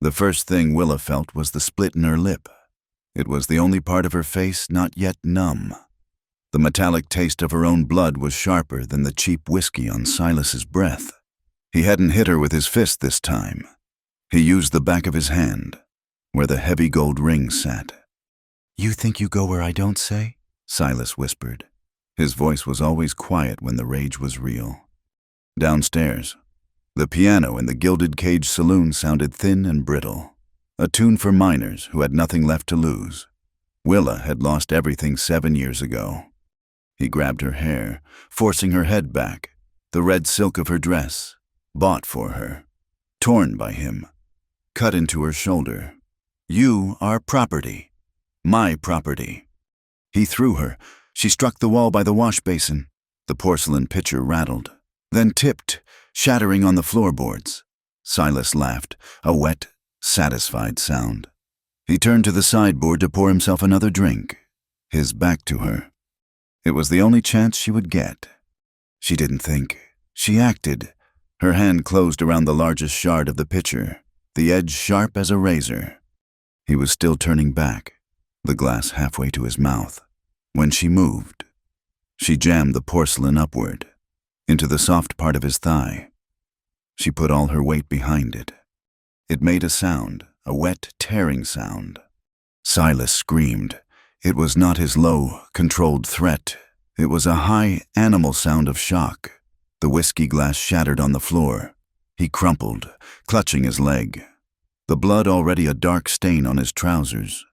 The first thing Willa felt was the split in her lip. It was the only part of her face not yet numb. The metallic taste of her own blood was sharper than the cheap whiskey on Silas's breath. He hadn't hit her with his fist this time. He used the back of his hand, where the heavy gold ring sat. "You think you go where I don't say?" Silas whispered. His voice was always quiet when the rage was real. Downstairs, the piano in the Gilded Cage saloon sounded thin and brittle, a tune for miners who had nothing left to lose. Willa had lost everything 7 years ago. He grabbed her hair, forcing her head back, the red silk of her dress, bought for her, torn by him, cut into her shoulder. "You are property. My property." He threw her. She struck the wall by the wash basin. The porcelain pitcher rattled, then tipped, shattering on the floorboards. Silas laughed, a wet, satisfied sound. He turned to the sideboard to pour himself another drink, his back to her. It was the only chance she would get. She didn't think. She acted. Her hand closed around the largest shard of the pitcher, the edge sharp as a razor. He was still turning back, the glass halfway to his mouth, when she moved. She jammed the porcelain upward, into the soft part of his thigh. She put all her weight behind it. It made a sound, a wet, tearing sound. Silas screamed. It was not his low, controlled threat. It was a high, animal sound of shock. The whiskey glass shattered on the floor. He crumpled, clutching his leg, the blood already a dark stain on his trousers.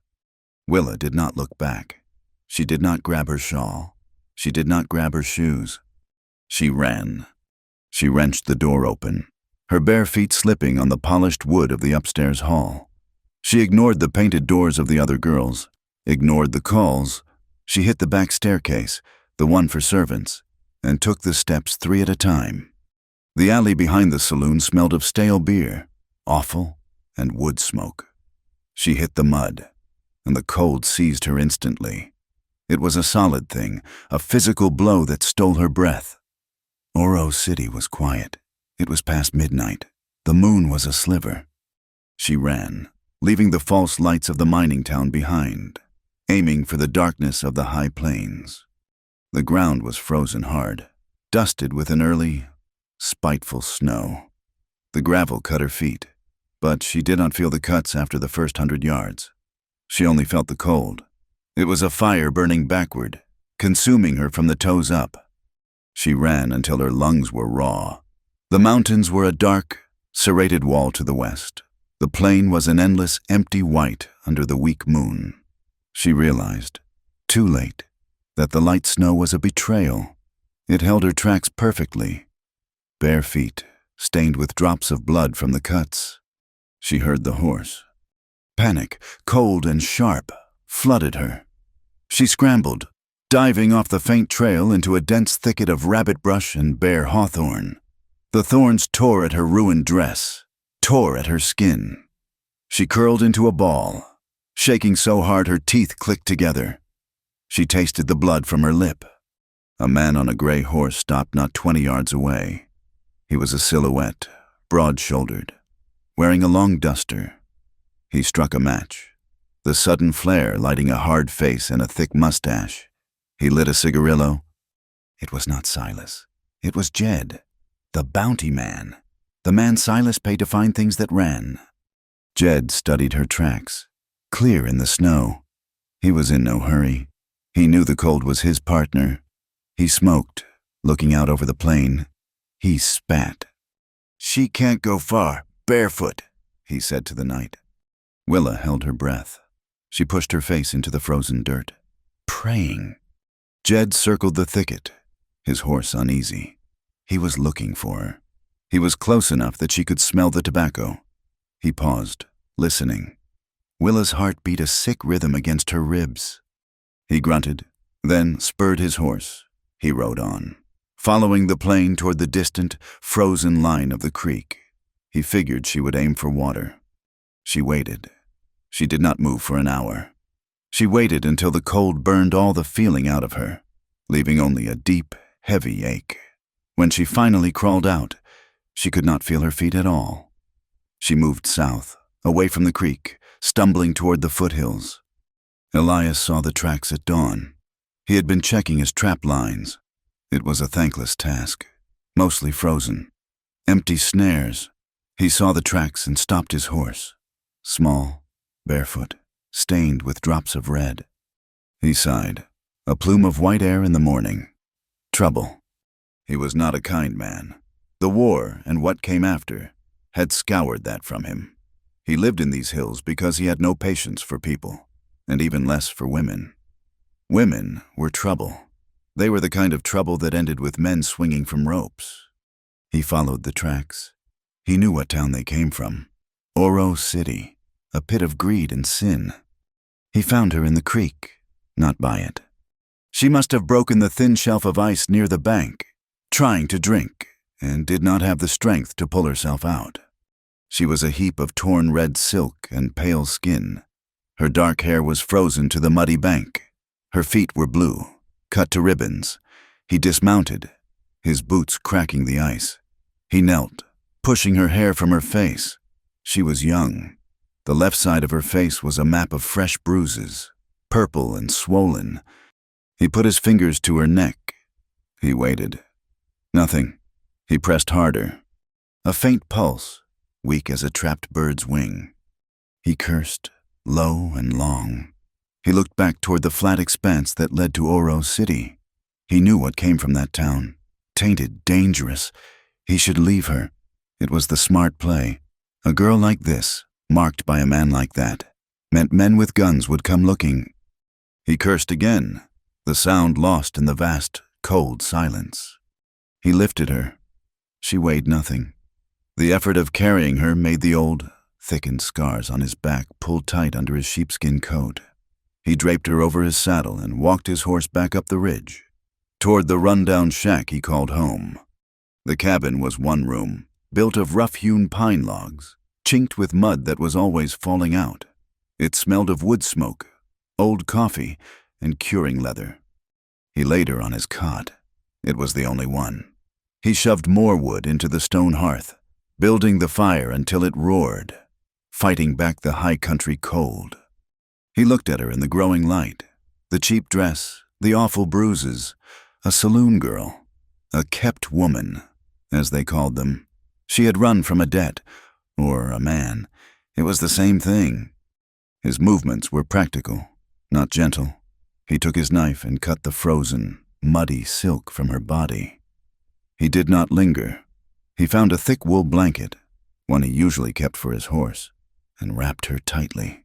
Willa did not look back. She did not grab her shawl. She did not grab her shoes. She ran. She wrenched the door open, her bare feet slipping on the polished wood of the upstairs hall. She ignored the painted doors of the other girls, ignored the calls. She hit the back staircase, the one for servants, and took the steps 3 at a time. The alley behind the saloon smelled of stale beer, offal, and wood smoke. She hit the mud, and the cold seized her instantly. It was a solid thing, a physical blow that stole her breath. Oro City was quiet. It was past midnight. The moon was a sliver. She ran, leaving the false lights of the mining town behind, aiming for the darkness of the high plains. The ground was frozen hard, dusted with an early, spiteful snow. The gravel cut her feet, but she did not feel the cuts after the first 100 yards. She only felt the cold. It was a fire burning backward, consuming her from the toes up. She ran until her lungs were raw. The mountains were a dark, serrated wall to the west. The plain was an endless, empty white under the weak moon. She realized, too late, that the light snow was a betrayal. It held her tracks perfectly. Bare feet, stained with drops of blood from the cuts. She heard the horse. Panic, cold and sharp, flooded her. She scrambled, diving off the faint trail into a dense thicket of rabbit brush and bare hawthorn. The thorns tore at her ruined dress, tore at her skin. She curled into a ball, shaking so hard her teeth clicked together. She tasted the blood from her lip. A man on a gray horse stopped not 20 yards away. He was a silhouette, broad-shouldered, wearing a long duster. He struck a match, the sudden flare lighting a hard face and a thick mustache. He lit a cigarillo. It was not Silas. It was Jed, the bounty man, the man Silas paid to find things that ran. Jed studied her tracks, clear in the snow. He was in no hurry. He knew the cold was his partner. He smoked, looking out over the plain. He spat. "She can't go far, barefoot," he said to the night. Willa held her breath. She pushed her face into the frozen dirt, praying. Jed circled the thicket, his horse uneasy. He was looking for her. He was close enough that she could smell the tobacco. He paused, listening. Willa's heart beat a sick rhythm against her ribs. He grunted, then spurred his horse. He rode on, following the plain toward the distant, frozen line of the creek. He figured she would aim for water. She waited. She did not move for an hour. She waited until the cold burned all the feeling out of her, leaving only a deep, heavy ache. When she finally crawled out, she could not feel her feet at all. She moved south, away from the creek, stumbling toward the foothills. Elias saw the tracks at dawn. He had been checking his trap lines. It was a thankless task, mostly frozen. Empty snares. He saw the tracks and stopped his horse. Small, barefoot, stained with drops of red. He sighed. A plume of white air in the morning. Trouble. He was not a kind man. The war and what came after had scoured that from him. He lived in these hills because he had no patience for people, and even less for women. Women were trouble. They were the kind of trouble that ended with men swinging from ropes. He followed the tracks. He knew what town they came from. Oro City, a pit of greed and sin. He found her in the creek, not by it. She must have broken the thin shelf of ice near the bank, trying to drink, and did not have the strength to pull herself out. She was a heap of torn red silk and pale skin. Her dark hair was frozen to the muddy bank. Her feet were blue, cut to ribbons. He dismounted, his boots cracking the ice. He knelt, pushing her hair from her face. She was young. The left side of her face was a map of fresh bruises, purple and swollen. He put his fingers to her neck. He waited. Nothing. He pressed harder. A faint pulse, weak as a trapped bird's wing. He cursed, low and long. He looked back toward the flat expanse that led to Oro City. He knew what came from that town. Tainted, dangerous. He should leave her. It was the smart play. A girl like this, marked by a man like that, meant men with guns would come looking. He cursed again, the sound lost in the vast, cold silence. He lifted her. She weighed nothing. The effort of carrying her made the old, thickened scars on his back pull tight under his sheepskin coat. He draped her over his saddle and walked his horse back up the ridge, toward the run-down shack he called home. The cabin was one room, built of rough-hewn pine logs, chinked with mud that was always falling out. It smelled of wood smoke, old coffee, and curing leather. He laid her on his cot. It was the only one. He shoved more wood into the stone hearth, building the fire until it roared, fighting back the high country cold. He looked at her in the growing light, the cheap dress, the awful bruises, a saloon girl, a kept woman, as they called them. She had run from a debt, or a man. It was the same thing. His movements were practical, not gentle. He took his knife and cut the frozen, muddy silk from her body. He did not linger. He found a thick wool blanket, one he usually kept for his horse, and wrapped her tightly.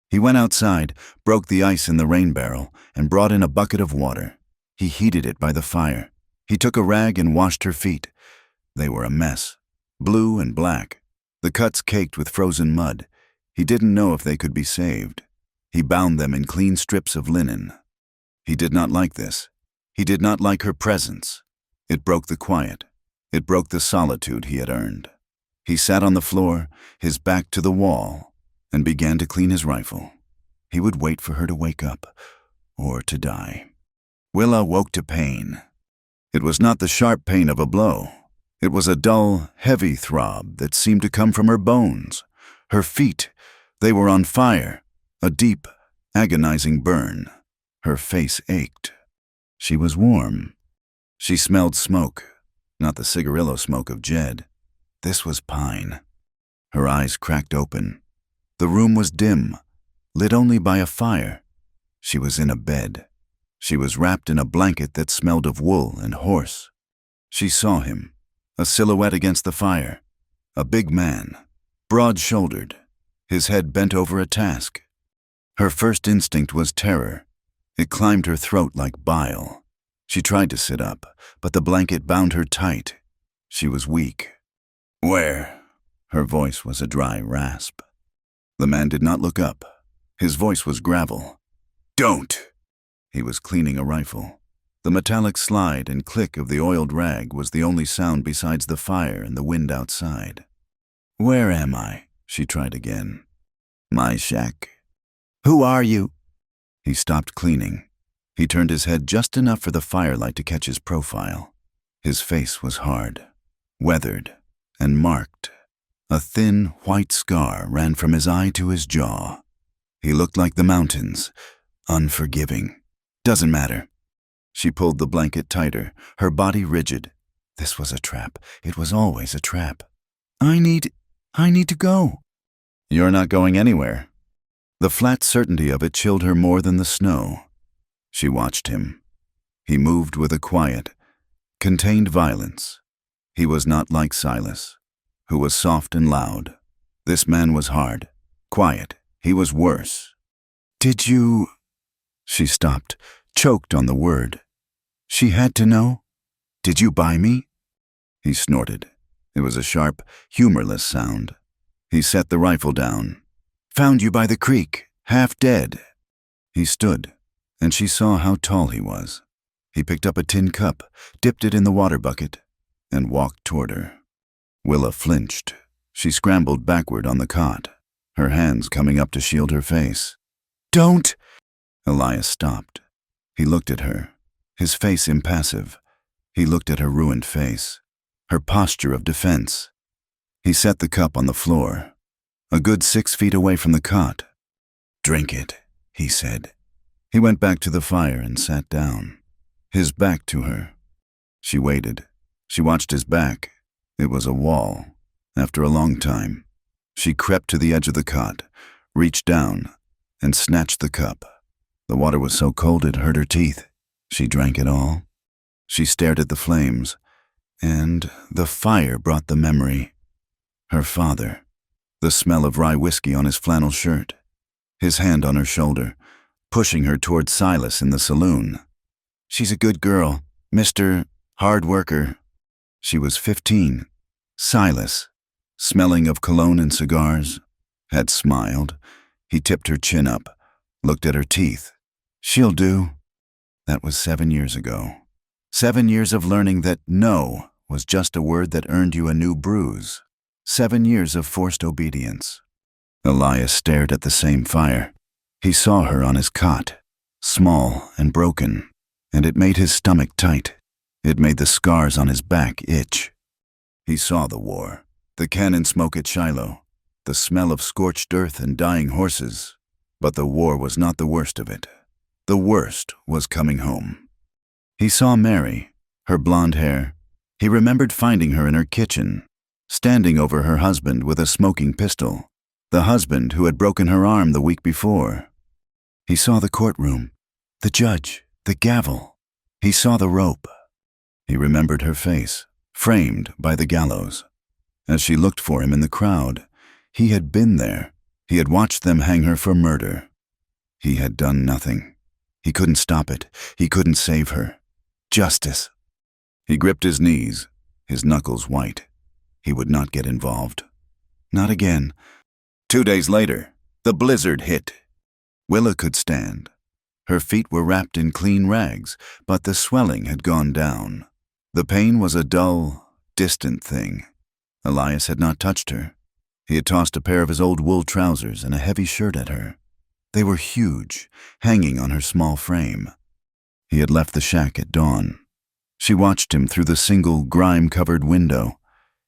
He went outside, broke the ice in the rain barrel, and brought in a bucket of water. He heated it by the fire. He took a rag and washed her feet. They were a mess, blue and black, the cuts caked with frozen mud. He didn't know if they could be saved. He bound them in clean strips of linen. He did not like this. He did not like her presence. It broke the quiet. It broke the solitude he had earned. He sat on the floor, his back to the wall, and began to clean his rifle. He would wait for her to wake up, or to die. Willa woke to pain. It was not the sharp pain of a blow. It was a dull, heavy throb that seemed to come from her bones. Her feet, they were on fire, a deep, agonizing burn. Her face ached. She was warm. She smelled smoke, not the cigarillo smoke of Jed. This was pine. Her eyes cracked open. The room was dim, lit only by a fire. She was in a bed. She was wrapped in a blanket that smelled of wool and horse. She saw him, a silhouette against the fire, a big man, broad-shouldered, his head bent over a task. Her first instinct was terror. It climbed her throat like bile. She tried to sit up, but the blanket bound her tight. She was weak. "Where?" Her voice was a dry rasp. The man did not look up. His voice was gravel. "Don't!" He was cleaning a rifle. The metallic slide and click of the oiled rag was the only sound besides the fire and the wind outside. "Where am I?" she tried again. "My shack." "Who are you?" He stopped cleaning. He turned his head just enough for the firelight to catch his profile. His face was hard, weathered, and marked. A thin, white scar ran from his eye to his jaw. He looked like the mountains, unforgiving. Doesn't matter. She pulled the blanket tighter, her body rigid. This was a trap. It was always a trap. I need to go. You're not going anywhere. The flat certainty of it chilled her more than the snow. She watched him. He moved with a quiet, contained violence. He was not like Silas, who was soft and loud. This man was hard, quiet. He was worse. Did you... She stopped, choked on the word. She had to know? Did you buy me? He snorted. It was a sharp, humorless sound. He set the rifle down. Found you by the creek, half dead. He stood, and she saw how tall he was. He picked up a tin cup, dipped it in the water bucket, and walked toward her. Willa flinched. She scrambled backward on the cot, her hands coming up to shield her face. Don't! Elias stopped. He looked at her, his face impassive. He looked at her ruined face, her posture of defense. He set the cup on the floor, a good 6 feet away from the cot. Drink it, he said. He went back to the fire and sat down, his back to her. She waited. She watched his back. It was a wall. After a long time, she crept to the edge of the cot, reached down, and snatched the cup. The water was so cold it hurt her teeth. She drank it all. She stared at the flames, and the fire brought the memory. Her father, the smell of rye whiskey on his flannel shirt, his hand on her shoulder, pushing her toward Silas in the saloon. She's a good girl, Mr. Hard Worker. She was 15. Silas, smelling of cologne and cigars, had smiled. He tipped her chin up, looked at her teeth. She'll do. That was 7 years ago. 7 years of learning that no was just a word that earned you a new bruise. 7 years of forced obedience. Elias stared at the same fire. He saw her on his cot, small and broken, and it made his stomach tight. It made the scars on his back itch. He saw the war, the cannon smoke at Shiloh, the smell of scorched earth and dying horses. But the war was not the worst of it. The worst was coming home. He saw Mary, her blonde hair. He remembered finding her in her kitchen, standing over her husband with a smoking pistol, the husband who had broken her arm the week before. He saw the courtroom, the judge, the gavel. He saw the rope. He remembered her face, framed by the gallows. As she looked for him in the crowd, he had been there. He had watched them hang her for murder. He had done nothing. He couldn't stop it. He couldn't save her. Justice. He gripped his knees, his knuckles white. He would not get involved. Not again. 2 days later, the blizzard hit. Willa could stand. Her feet were wrapped in clean rags, but the swelling had gone down. The pain was a dull, distant thing. Elias had not touched her. He had tossed a pair of his old wool trousers and a heavy shirt at her. They were huge, hanging on her small frame. He had left the shack at dawn. She watched him through the single grime-covered window.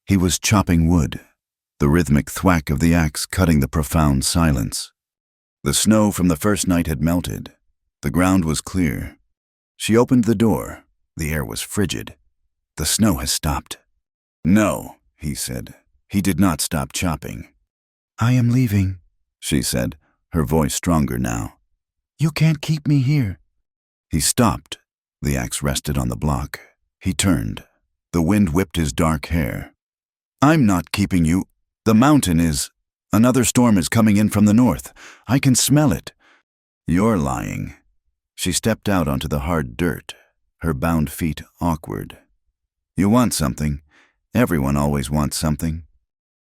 He was chopping wood, the rhythmic thwack of the axe cutting the profound silence. The snow from the first night had melted. The ground was clear. She opened the door. The air was frigid. The snow has stopped. No, he said. He did not stop chopping. I am leaving, she said, her voice stronger now. You can't keep me here. He stopped. The axe rested on the block. He turned. The wind whipped his dark hair. I'm not keeping you. The mountain is. Another storm is coming in from the north. I can smell it. You're lying. She stepped out onto the hard dirt, her bound feet awkward. You want something. Everyone always wants something.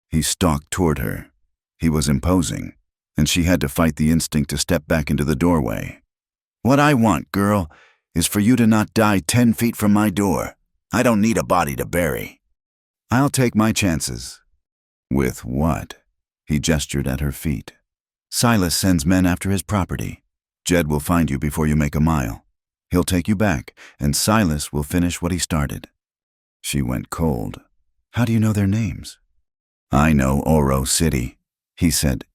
He stalked toward her. He was imposing, and she had to fight the instinct to step back into the doorway. What I want, girl, is for you to not die 10 feet from my door. I don't need a body to bury. I'll take my chances. With what? He gestured at her feet. Silas sends men after his property. Jed will find you before you make a mile. He'll take you back, and Silas will finish what he started. She went cold. How do you know their names? I know Oro City, he said.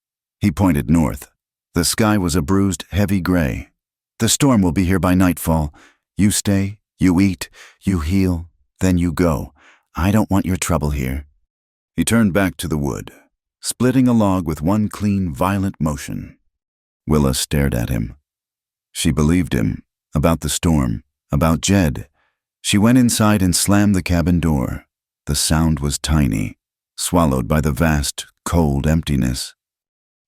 He pointed north. The sky was a bruised, heavy gray. The storm will be here by nightfall. You stay, you eat, you heal, then you go. I don't want your trouble here. He turned back to the wood, splitting a log with one clean, violent motion. Willa stared at him. She believed him, about the storm, about Jed. She went inside and slammed the cabin door. The sound was tiny, swallowed by the vast, cold emptiness.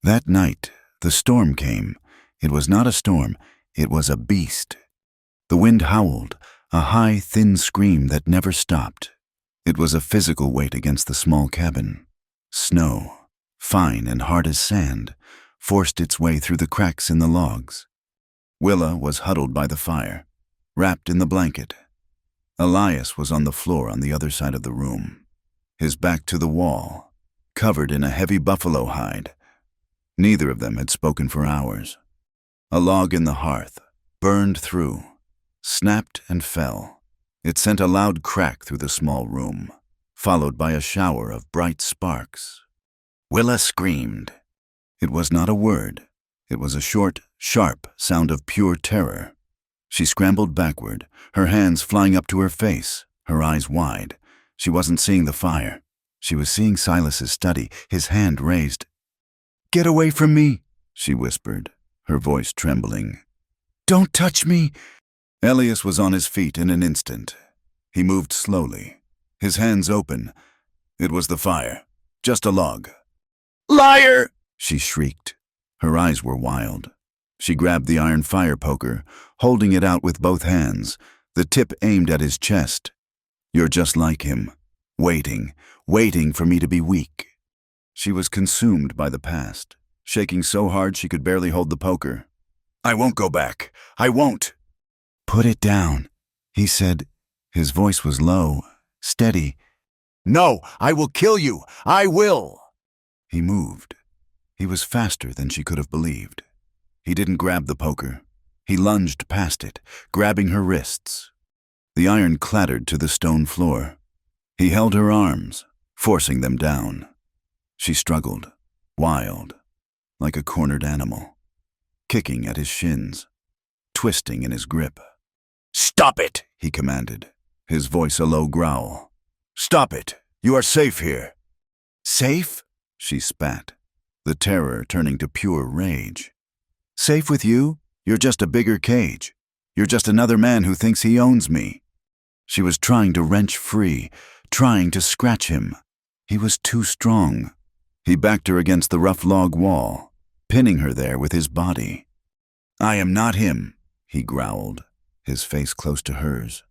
That night, the storm came. It was not a storm, it was a beast. The wind howled, a high, thin scream that never stopped. It was a physical weight against the small cabin. Snow, fine and hard as sand, forced its way through the cracks in the logs. Willa was huddled by the fire, wrapped in the blanket. Elias was on the floor on the other side of the room, his back to the wall, covered in a heavy buffalo hide. Neither of them had spoken for hours. A log in the hearth, burned through, snapped and fell. It sent a loud crack through the small room, followed by a shower of bright sparks. Willa screamed. It was not a word. It was a short, sharp sound of pure terror. She scrambled backward, her hands flying up to her face, her eyes wide. She wasn't seeing the fire. She was seeing Silas's study, his hand raised. "Get away from me," she whispered, her voice trembling. "Don't touch me." Elias was on his feet in an instant. He moved slowly, his hands open. It was the fire, just a log. "Liar!" she shrieked. Her eyes were wild. She grabbed the iron fire poker, holding it out with both hands, the tip aimed at his chest. "You're just like him, waiting for me to be weak." She was consumed by the past, shaking so hard she could barely hold the poker. "I won't go back. I won't." "Put it down," he said. His voice was low, steady. "No, I will kill you. I will." He moved. He was faster than she could have believed. He didn't grab the poker. He lunged past it, grabbing her wrists. The iron clattered to the stone floor. He held her arms, forcing them down. She struggled, wild, like a cornered animal, kicking at his shins, twisting in his grip. "Stop it," he commanded, his voice a low growl. "Stop it. You are safe here." "Safe?" she spat, the terror turning to pure rage. "Safe with you? You're just a bigger cage. You're just another man who thinks he owns me." She was trying to wrench free, trying to scratch him. He was too strong. He backed her against the rough log wall, pinning her there with his body. "I am not him," he growled, his face close to hers.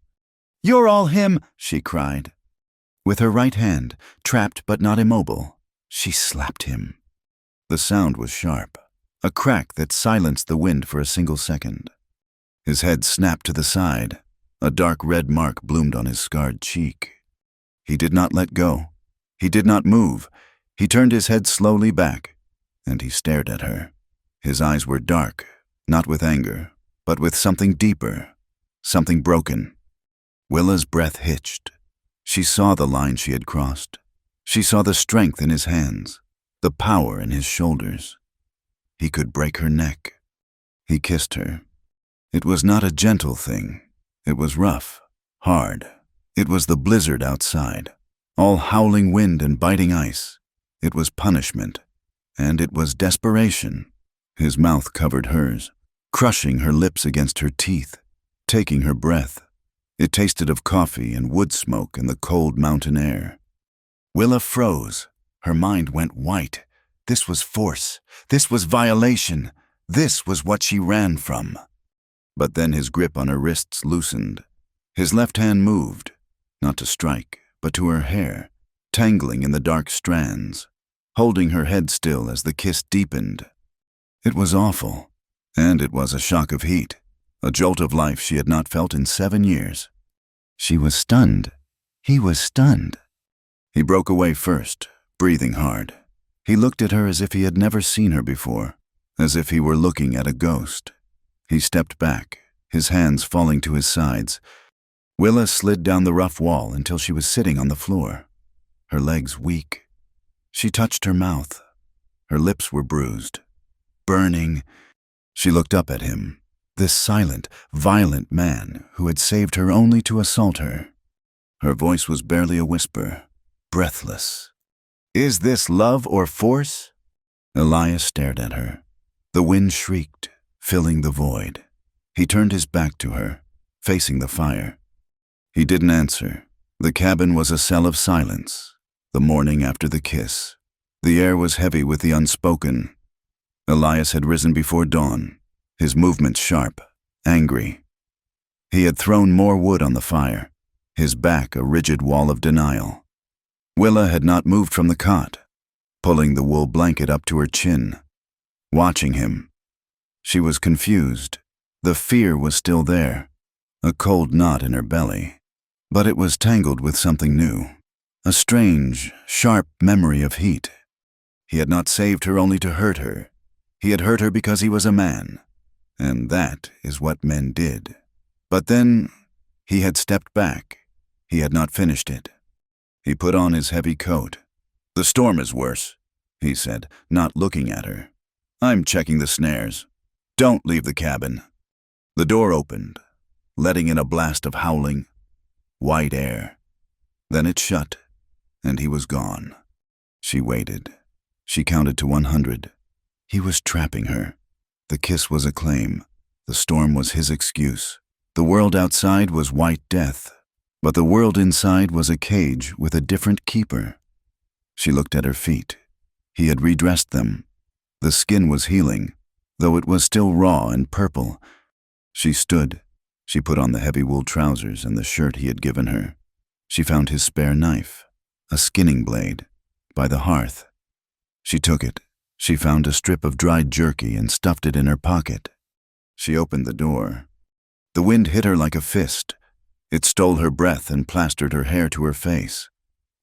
"You're all him," she cried. With her right hand, trapped but not immobile, she slapped him. The sound was sharp, a crack that silenced the wind for a single second. His head snapped to the side. A dark red mark bloomed on his scarred cheek. He did not let go. He did not move. He turned his head slowly back, and he stared at her. His eyes were dark, not with anger, but with something deeper, something broken. Willa's breath hitched. She saw the line she had crossed. She saw the strength in his hands, the power in his shoulders. He could break her neck. He kissed her. It was not a gentle thing. It was rough, hard. It was the blizzard outside, all howling wind and biting ice. It was punishment, and it was desperation. His mouth covered hers, crushing her lips against her teeth, taking her breath. It tasted of coffee and wood smoke and the cold mountain air. Willa froze. Her mind went white. This was force. This was violation. This was what she ran from. But then his grip on her wrists loosened. His left hand moved, not to strike, but to her hair, tangling in the dark strands, holding her head still as the kiss deepened. It was awful, and it was a shock of heat, a jolt of life she had not felt in 7 years. She was stunned. He was stunned. He broke away first, breathing hard. He looked at her as if he had never seen her before, as if he were looking at a ghost. He stepped back, his hands falling to his sides. Willa slid down the rough wall until she was sitting on the floor, her legs weak. She touched her mouth. Her lips were bruised, burning. She looked up at him, this silent, violent man who had saved her only to assault her. Her voice was barely a whisper, breathless. "Is this love or force?" Elias stared at her. The wind shrieked, filling the void. He turned his back to her, facing the fire. He didn't answer. The cabin was a cell of silence. The morning after the kiss. The air was heavy with the unspoken. Elias had risen before dawn, his movements sharp, angry. He had thrown more wood on the fire, his back a rigid wall of denial. Willa had not moved from the cot, pulling the wool blanket up to her chin, watching him. She was confused. The fear was still there, a cold knot in her belly, but it was tangled with something new, a strange, sharp memory of heat. He had not saved her only to hurt her. He had hurt her because he was a man, and that is what men did. But then he had stepped back. He had not finished it. He put on his heavy coat. "The storm is worse," he said, not looking at her. "I'm checking the snares. Don't leave the cabin." The door opened, letting in a blast of howling, white air. Then it shut, and he was gone. She waited. She counted to 100. He was trapping her. The kiss was a claim. The storm was his excuse. The world outside was white death, but the world inside was a cage with a different keeper. She looked at her feet. He had redressed them. The skin was healing, though it was still raw and purple. She stood. She put on the heavy wool trousers and the shirt he had given her. She found his spare knife, a skinning blade, by the hearth. She took it. She found a strip of dried jerky and stuffed it in her pocket. She opened the door. The wind hit her like a fist. It stole her breath and plastered her hair to her face.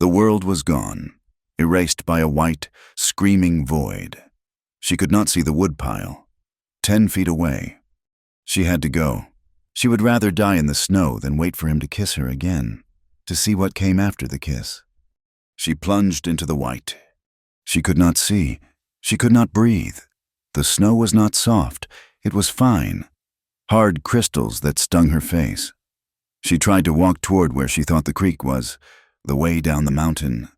The world was gone, erased by a white, screaming void. She could not see the woodpile. 10 feet away. She had to go. She would rather die in the snow than wait for him to kiss her again, to see what came after the kiss. She plunged into the white. She could not see. She could not breathe. The snow was not soft. It was fine. Hard crystals that stung her face. She tried to walk toward where she thought the creek was, the way down the mountain.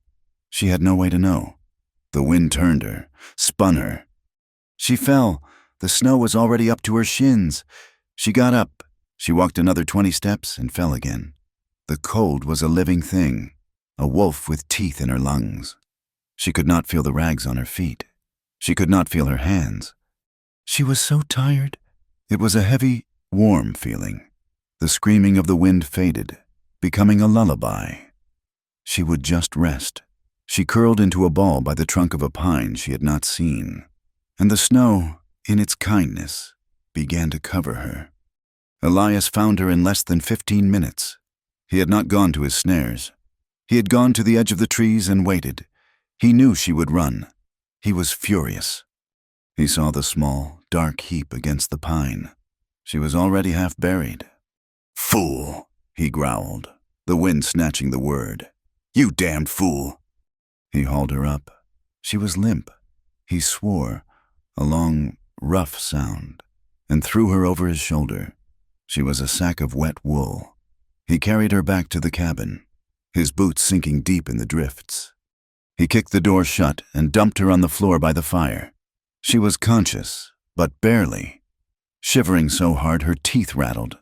She had no way to know. The wind turned her, spun her. She fell. The snow was already up to her shins. She got up. She walked another 20 steps and fell again. The cold was a living thing, a wolf with teeth in her lungs. She could not feel the rags on her feet. She could not feel her hands. She was so tired. It was a heavy, warm feeling. The screaming of the wind faded, becoming a lullaby. She would just rest. She curled into a ball by the trunk of a pine she had not seen, and the snow, in its kindness, began to cover her. Elias found her in less than 15 minutes. He had not gone to his snares. He had gone to the edge of the trees and waited. He knew she would run. He was furious. He saw the small, dark heap against the pine. She was already half buried. "Fool," he growled, the wind snatching the word. "You damned fool." He hauled her up. She was limp. He swore, a long, rough sound, and threw her over his shoulder. She was a sack of wet wool. He carried her back to the cabin, his boots sinking deep in the drifts. He kicked the door shut and dumped her on the floor by the fire. She was conscious, but barely, shivering so hard her teeth rattled.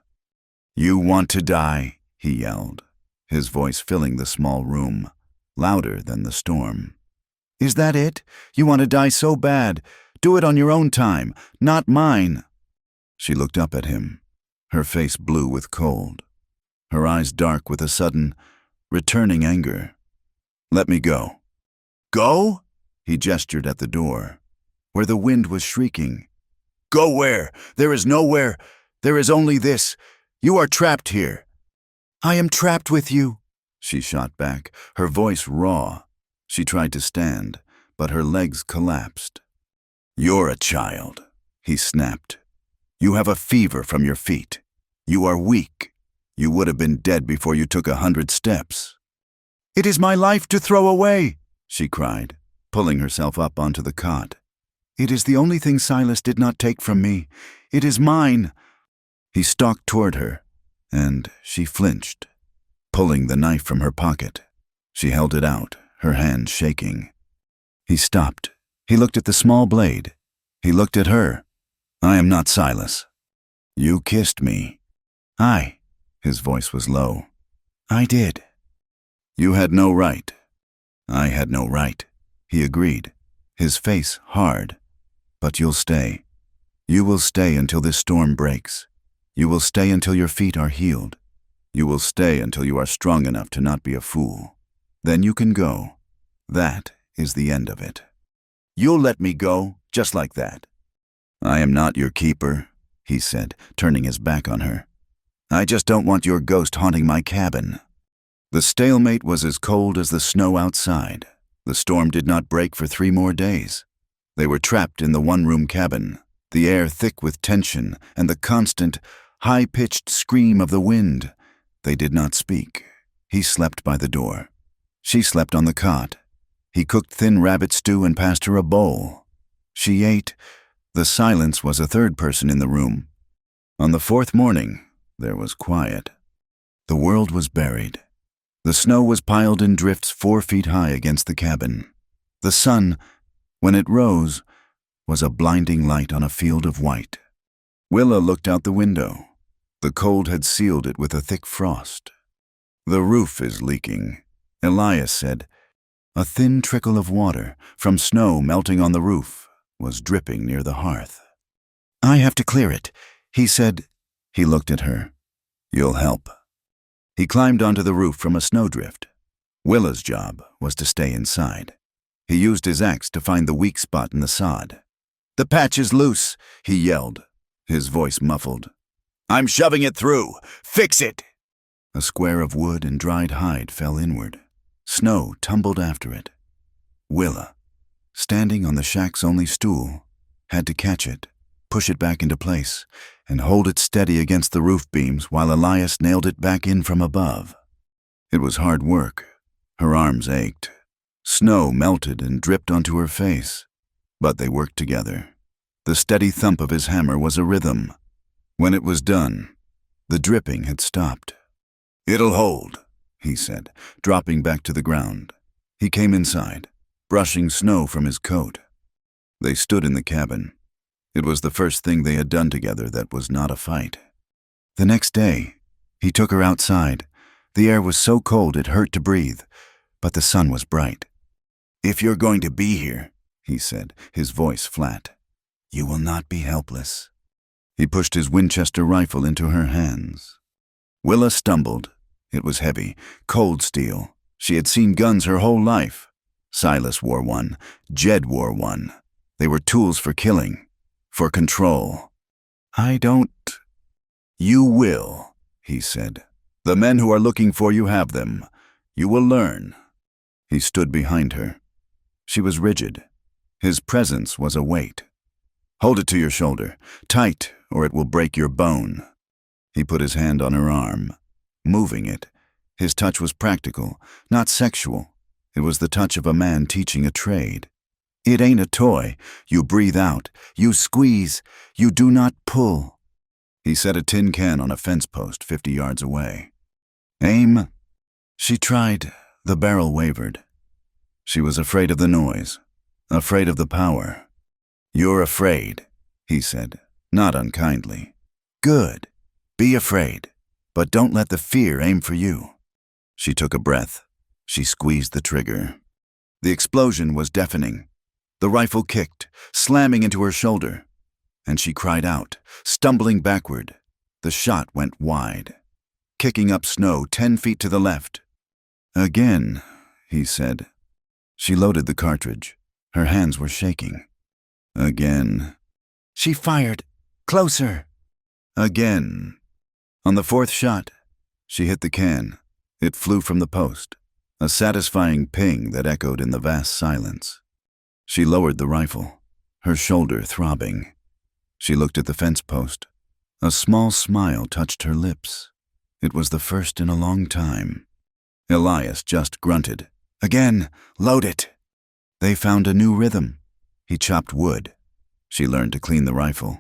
"You want to die?" he yelled, his voice filling the small room, louder than the storm. "Is that it? You want to die so bad? Do it on your own time, not mine." She looked up at him, her face blue with cold, her eyes dark with a sudden, returning anger. "Let me go." "Go?" He gestured at the door, where the wind was shrieking. "Go where? There is nowhere. There is only this. You are trapped here." "I am trapped with you," she shot back, her voice raw. She tried to stand, but her legs collapsed. "You're a child," he snapped. "You have a fever from your feet. You are weak. You would have been dead before you took 100 steps." "It is my life to throw away," she cried, pulling herself up onto the cot. "It is the only thing Silas did not take from me. It is mine." He stalked toward her, and she flinched, pulling the knife from her pocket. She held it out, her hand shaking. He stopped. He looked at the small blade. He looked at her. "I am not Silas. You kissed me." "I." His voice was low. "I did." "You had no right." "I had no right," he agreed, his face hard. "But you'll stay. You will stay until this storm breaks. You will stay until your feet are healed. You will stay until you are strong enough to not be a fool. Then you can go. That is the end of it." "You'll let me go, just like that." "I am not your keeper," he said, turning his back on her. "I just don't want your ghost haunting my cabin." The stalemate was as cold as the snow outside. The storm did not break for 3 more days. They were trapped in the one-room cabin, the air thick with tension and the constant, high-pitched scream of the wind. They did not speak. He slept by the door. She slept on the cot. He cooked thin rabbit stew and passed her a bowl. She ate. The silence was a third person in the room. On the 4th morning, there was quiet. The world was buried. The snow was piled in drifts 4 feet high against the cabin. The sun, when it rose, was a blinding light on a field of white. Willa looked out the window. The cold had sealed it with a thick frost. "The roof is leaking," Elias said. A thin trickle of water, from snow melting on the roof, was dripping near the hearth. "I have to clear it," he said. He looked at her. "You'll help." He climbed onto the roof from a snowdrift. Willa's job was to stay inside. He used his axe to find the weak spot in the sod. "The patch is loose," he yelled, his voice muffled. "I'm shoving it through. Fix it!" A square of wood and dried hide fell inward. Snow tumbled after it. Willa, standing on the shack's only stool, had to catch it, push it back into place, and hold it steady against the roof beams while Elias nailed it back in from above. It was hard work. Her arms ached. Snow melted and dripped onto her face, but they worked together. The steady thump of his hammer was a rhythm. When it was done, the dripping had stopped. "It'll hold," he said, dropping back to the ground. He came inside, brushing snow from his coat. They stood in the cabin. It was the first thing they had done together that was not a fight. The next day, he took her outside. The air was so cold it hurt to breathe, but the sun was bright. "If you're going to be here," he said, his voice flat, "you will not be helpless." He pushed his Winchester rifle into her hands. Willa stumbled. It was heavy, cold steel. She had seen guns her whole life. Silas wore one. Jed wore one. They were tools for killing, for control. "I don't—" "You will," he said. "The men who are looking for you have them. You will learn." He stood behind her. She was rigid. His presence was a weight. "Hold it to your shoulder, tight, or it will break your bone." He put his hand on her arm, moving it. His touch was practical, not sexual. It was the touch of a man teaching a trade. "It ain't a toy. You breathe out. You squeeze. You do not pull." He set a tin can on a fence post 50 yards away. "Aim." She tried. The barrel wavered. She was afraid of the noise, afraid of the power. "You're afraid," he said, not unkindly. "Good. Be afraid, but don't let the fear aim for you." She took a breath. She squeezed the trigger. The explosion was deafening. The rifle kicked, slamming into her shoulder, and she cried out, stumbling backward. The shot went wide, kicking up snow 10 feet to the left. "Again," he said. She loaded the cartridge. Her hands were shaking. "Again." She fired. "Closer." "Again." On the 4th shot, she hit the can. It flew from the post, a satisfying ping that echoed in the vast silence. She lowered the rifle, her shoulder throbbing. She looked at the fence post. A small smile touched her lips. It was the first in a long time. Elias just grunted. "Again, load it." They found a new rhythm. He chopped wood. She learned to clean the rifle,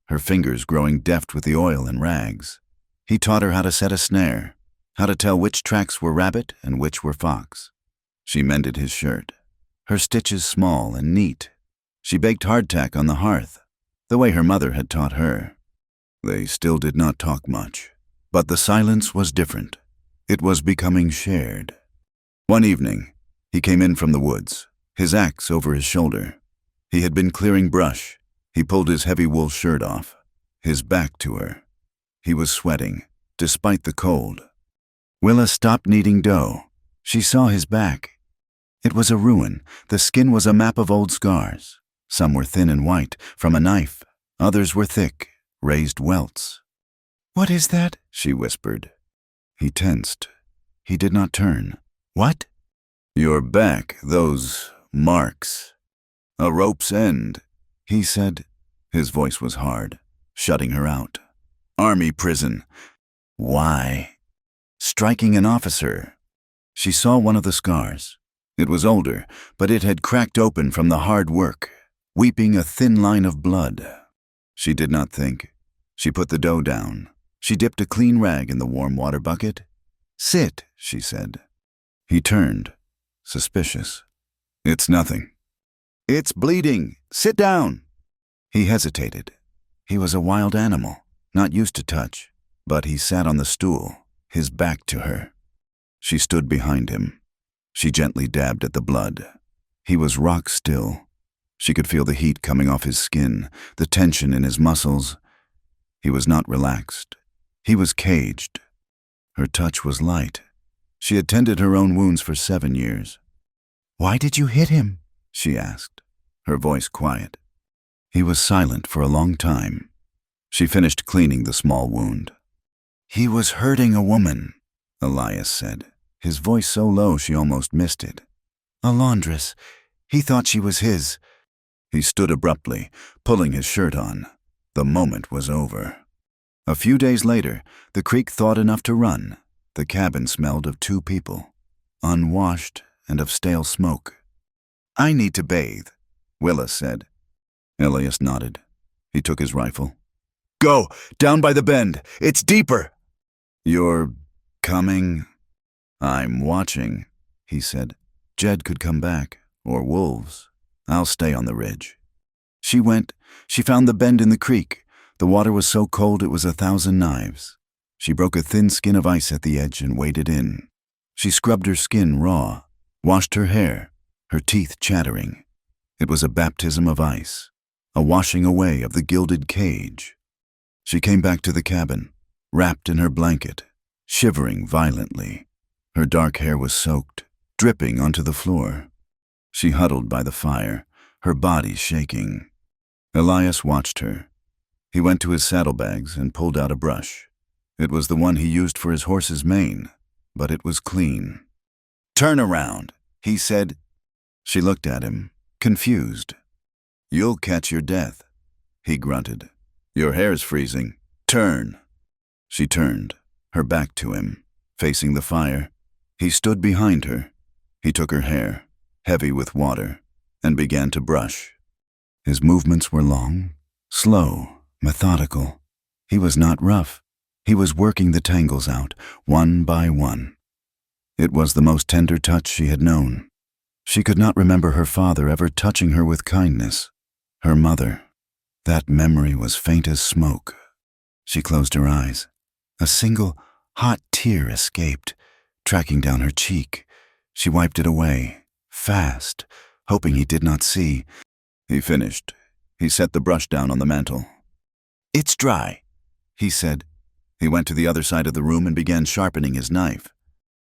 her fingers growing deft with the oil and rags. He taught her how to set a snare, how to tell which tracks were rabbit and which were fox. She mended his shirt, her stitches small and neat. She baked hardtack on the hearth, the way her mother had taught her. They still did not talk much, but the silence was different. It was becoming shared. One evening, he came in from the woods, his axe over his shoulder. He had been clearing brush. He pulled his heavy wool shirt off, his back to her. He was sweating, despite the cold. Willa stopped kneading dough. She saw his back. It was a ruin. The skin was a map of old scars. Some were thin and white, from a knife. Others were thick, raised welts. "What is that?" she whispered. He tensed. He did not turn. "What?" "Your back, those marks. A rope's end," he said. His voice was hard, shutting her out. "Army prison." "Why?" "Striking an officer." She saw one of the scars. It was older, but it had cracked open from the hard work, weeping a thin line of blood. She did not think. She put the dough down. She dipped a clean rag in the warm water bucket. "Sit," she said. He turned, suspicious. "It's nothing." "It's bleeding. Sit down." He hesitated. He was a wild animal, not used to touch, but he sat on the stool, his back to her. She stood behind him. She gently dabbed at the blood. He was rock still. She could feel the heat coming off his skin, the tension in his muscles. He was not relaxed. He was caged. Her touch was light. She had tended her own wounds for 7 years. "Why did you hit him?" she asked, her voice quiet. He was silent for a long time. She finished cleaning the small wound. "He was hurting a woman," Elias said, his voice so low she almost missed it. "A laundress. He thought she was his." He stood abruptly, pulling his shirt on. The moment was over. A few days later, the creek thawed enough to run. The cabin smelled of 2 people, unwashed and of stale smoke. "I need to bathe," Willa said. Elias nodded. He took his rifle. "Go, down by the bend. It's deeper." "You're coming?" "I'm watching," he said. "Jed could come back, or wolves. I'll stay on the ridge." She went. She found the bend in the creek. The water was so cold it was 1,000 knives. She broke a thin skin of ice at the edge and waded in. She scrubbed her skin raw, washed her hair, her teeth chattering. It was a baptism of ice, a washing away of the gilded cage. She came back to the cabin, wrapped in her blanket, shivering violently. Her dark hair was soaked, dripping onto the floor. She huddled by the fire, her body shaking. Elias watched her. He went to his saddlebags and pulled out a brush. It was the one he used for his horse's mane, but it was clean. "Turn around," he said. She looked at him, confused. "You'll catch your death," he grunted. "Your hair's freezing. Turn." She turned, her back to him, facing the fire. He stood behind her. He took her hair, heavy with water, and began to brush. His movements were long, slow, methodical. He was not rough. He was working the tangles out, one by one. It was the most tender touch she had known. She could not remember her father ever touching her with kindness. Her mother. That memory was faint as smoke. She closed her eyes. A single, hot tear escaped, tracking down her cheek. She wiped it away, fast, hoping he did not see. He finished. He set the brush down on the mantel. "It's dry," he said. He went to the other side of the room and began sharpening his knife.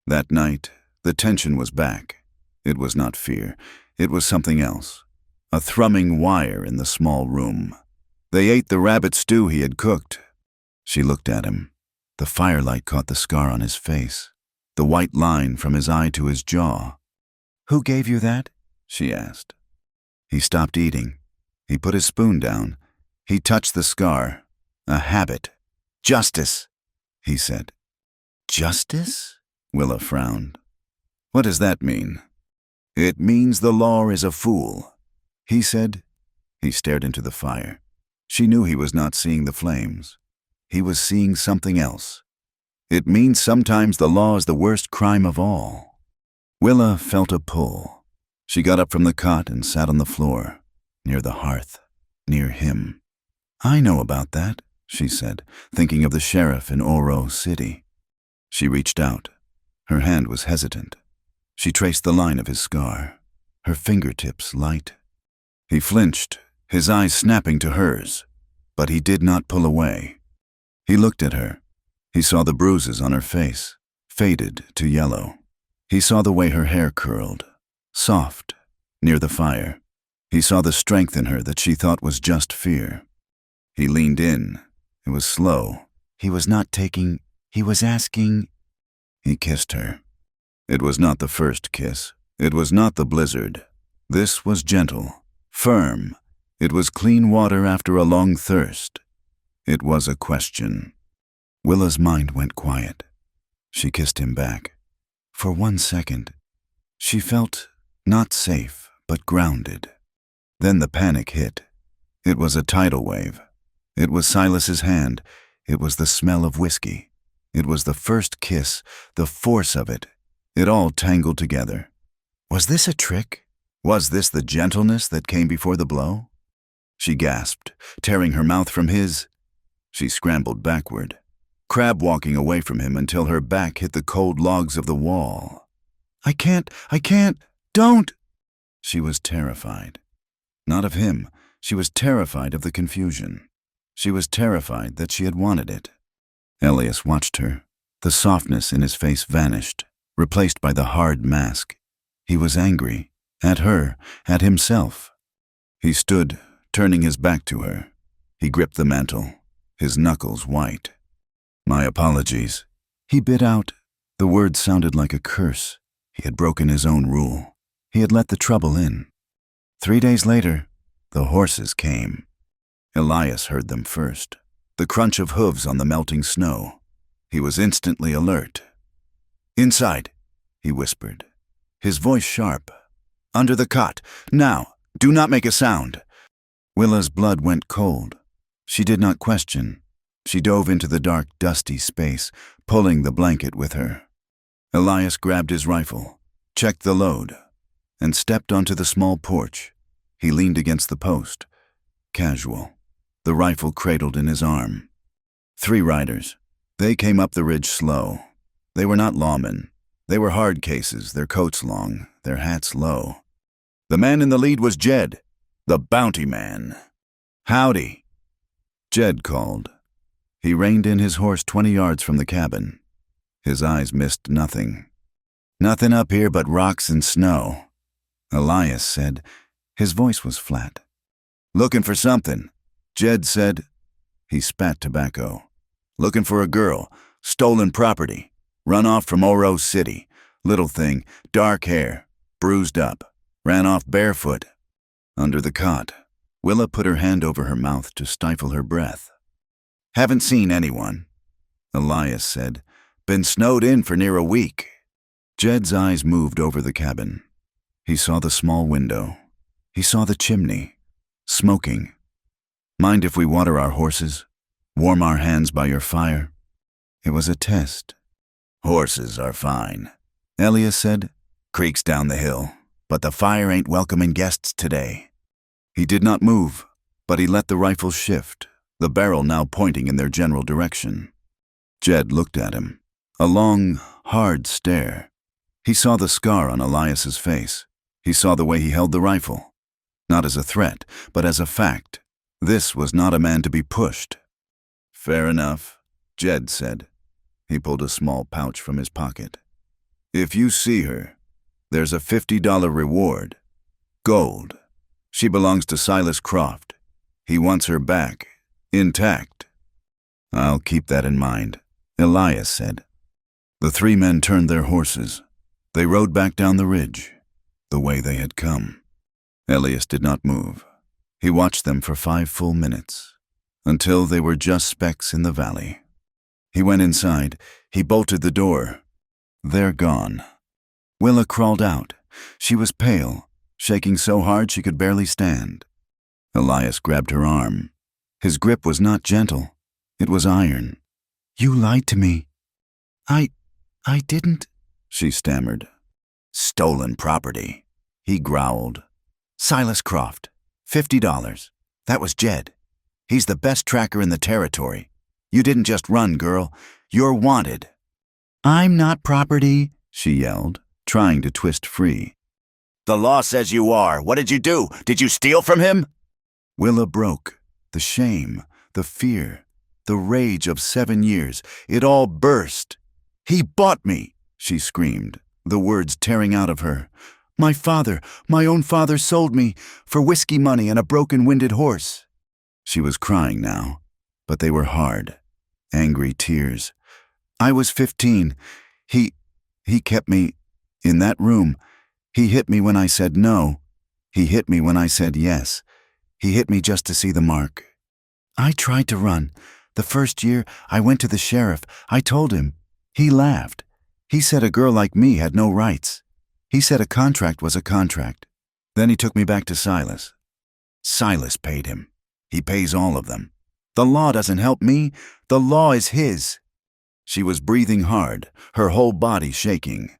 That night, the tension was back. It was not fear. It was something else. A thrumming wire in the small room. They ate the rabbit stew he had cooked. She looked at him. The firelight caught the scar on his face, the white line from his eye to his jaw. "Who gave you that?" she asked. He stopped eating. He put his spoon down. He touched the scar. A habit. "Justice," he said. "Justice?" Willa frowned. "What does that mean?" It means the law is a fool, he said. He stared into the fire. She knew he was not seeing the flames. He was seeing something else. It means sometimes the law is the worst crime of all. Willa felt a pull. She got up from the cot and sat on the floor, near the hearth, near him. I know about that, she said, thinking of the sheriff in Oro City. She reached out. Her hand was hesitant. She traced the line of his scar, her fingertips light. He flinched, his eyes snapping to hers, but he did not pull away. He looked at her. He saw the bruises on her face, faded to yellow. He saw the way her hair curled, soft, near the fire. He saw the strength in her that she thought was just fear. He leaned in. It was slow. He was not taking, he was asking. He kissed her. It was not the first kiss. It was not the blizzard. This was gentle, firm. It was clean water after a long thirst. It was a question. Willa's mind went quiet. She kissed him back. For 1 second, she felt not safe, but grounded. Then the panic hit. It was a tidal wave. It was Silas's hand. It was the smell of whiskey. It was the first kiss, the force of it. It all tangled together. Was this a trick? Was this the gentleness that came before the blow? She gasped, tearing her mouth from his. She scrambled backward, crab-walking away from him until her back hit the cold logs of the wall. I can't, don't! She was terrified. Not of him. She was terrified of the confusion. She was terrified that she had wanted it. Elias watched her. The softness in his face vanished, replaced by the hard mask. He was angry, at her, at himself. He stood, turning his back to her. He gripped the mantle, his knuckles white. My apologies. He bit out. The word sounded like a curse. He had broken his own rule. He had let the trouble in. 3 days later, the horses came. Elias heard them first, the crunch of hooves on the melting snow. He was instantly alert. Inside, he whispered, his voice sharp. Under the cot. Now, do not make a sound. Willa's blood went cold. She did not question. She dove into the dark, dusty space, pulling the blanket with her. Elias grabbed his rifle, checked the load, and stepped onto the small porch. He leaned against the post, casual, the rifle cradled in his arm. 3 riders. They came up the ridge slow. They were not lawmen. They were hard cases, their coats long, their hats low. The man in the lead was Jed, the bounty man. Howdy, Jed called. He reined in his horse 20 yards from the cabin. His eyes missed nothing. Nothing up here but rocks and snow, Elias said. His voice was flat. Looking for something, Jed said. He spat tobacco. Looking for a girl, stolen property, run off from Oro City. Little thing, dark hair, bruised up, ran off barefoot. Under the cot, Willa put her hand over her mouth to stifle her breath. Haven't seen anyone, Elias said. Been snowed in for near a week. Jed's eyes moved over the cabin. He saw the small window. He saw the chimney, smoking. Mind if we water our horses? Warm our hands by your fire? It was a test. Horses are fine, Elias said. Creek's down the hill, but the fire ain't welcoming guests today. He did not move, but he let the rifle shift, the barrel now pointing in their general direction. Jed looked at him, a long, hard stare. He saw the scar on Elias's face. He saw the way he held the rifle. Not as a threat, but as a fact. This was not a man to be pushed. Fair enough, Jed said. He pulled a small pouch from his pocket. If you see her, there's a $50 reward. Gold. She belongs to Silas Croft. He wants her back, intact. I'll keep that in mind, Elias said. The 3 men turned their horses. They rode back down the ridge, the way they had come. Elias did not move. He watched them for 5 full minutes, until they were just specks in the valley. He went inside. He bolted the door. They're gone. Willa crawled out, She was pale, shaking so hard she could barely stand. Elias grabbed her arm. His grip was not gentle. It was iron. "You lied to me." I didn't," she stammered. "Stolen property," he growled. "Silas Croft, $50. That was Jed. He's the best tracker in the territory. You didn't just run, girl. You're wanted." "I'm not property," she yelled, trying to twist free. "The law says you are. What did you do? Did you steal from him?" Willa broke. The shame, the fear, the rage of 7 years, it all burst. "He bought me," she screamed, the words tearing out of her. "My father, my own father sold me for whiskey money and a broken-winded horse." She was crying now, but they were hard, angry tears. "I was 15. He kept me in that room. He hit me when I said no. He hit me when I said yes. He hit me just to see the mark. I tried to run. The first year, I went to the sheriff. I told him. He laughed. He said a girl like me had no rights. He said a contract was a contract. Then he took me back to Silas. Silas paid him. He pays all of them. The law doesn't help me. The law is his." She was breathing hard, her whole body shaking.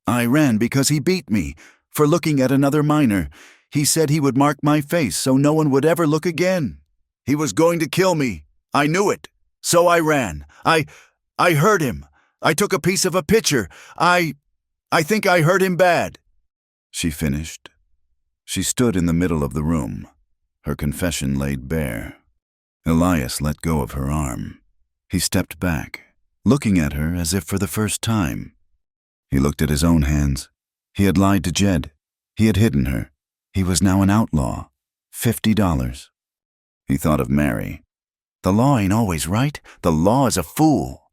"I ran because he beat me for looking at another minor. He said he would mark my face so no one would ever look again. He was going to kill me. I knew it. So I ran. I hurt him. I took a piece of a picture. I think I hurt him bad." She finished. She stood in the middle of the room, her confession laid bare. Elias let go of her arm. He stepped back, looking at her as if for the first time. He looked at his own hands. He had lied to Jed. He had hidden her. He was now an outlaw. $50. He thought of Mary. The law ain't always right. The law is a fool.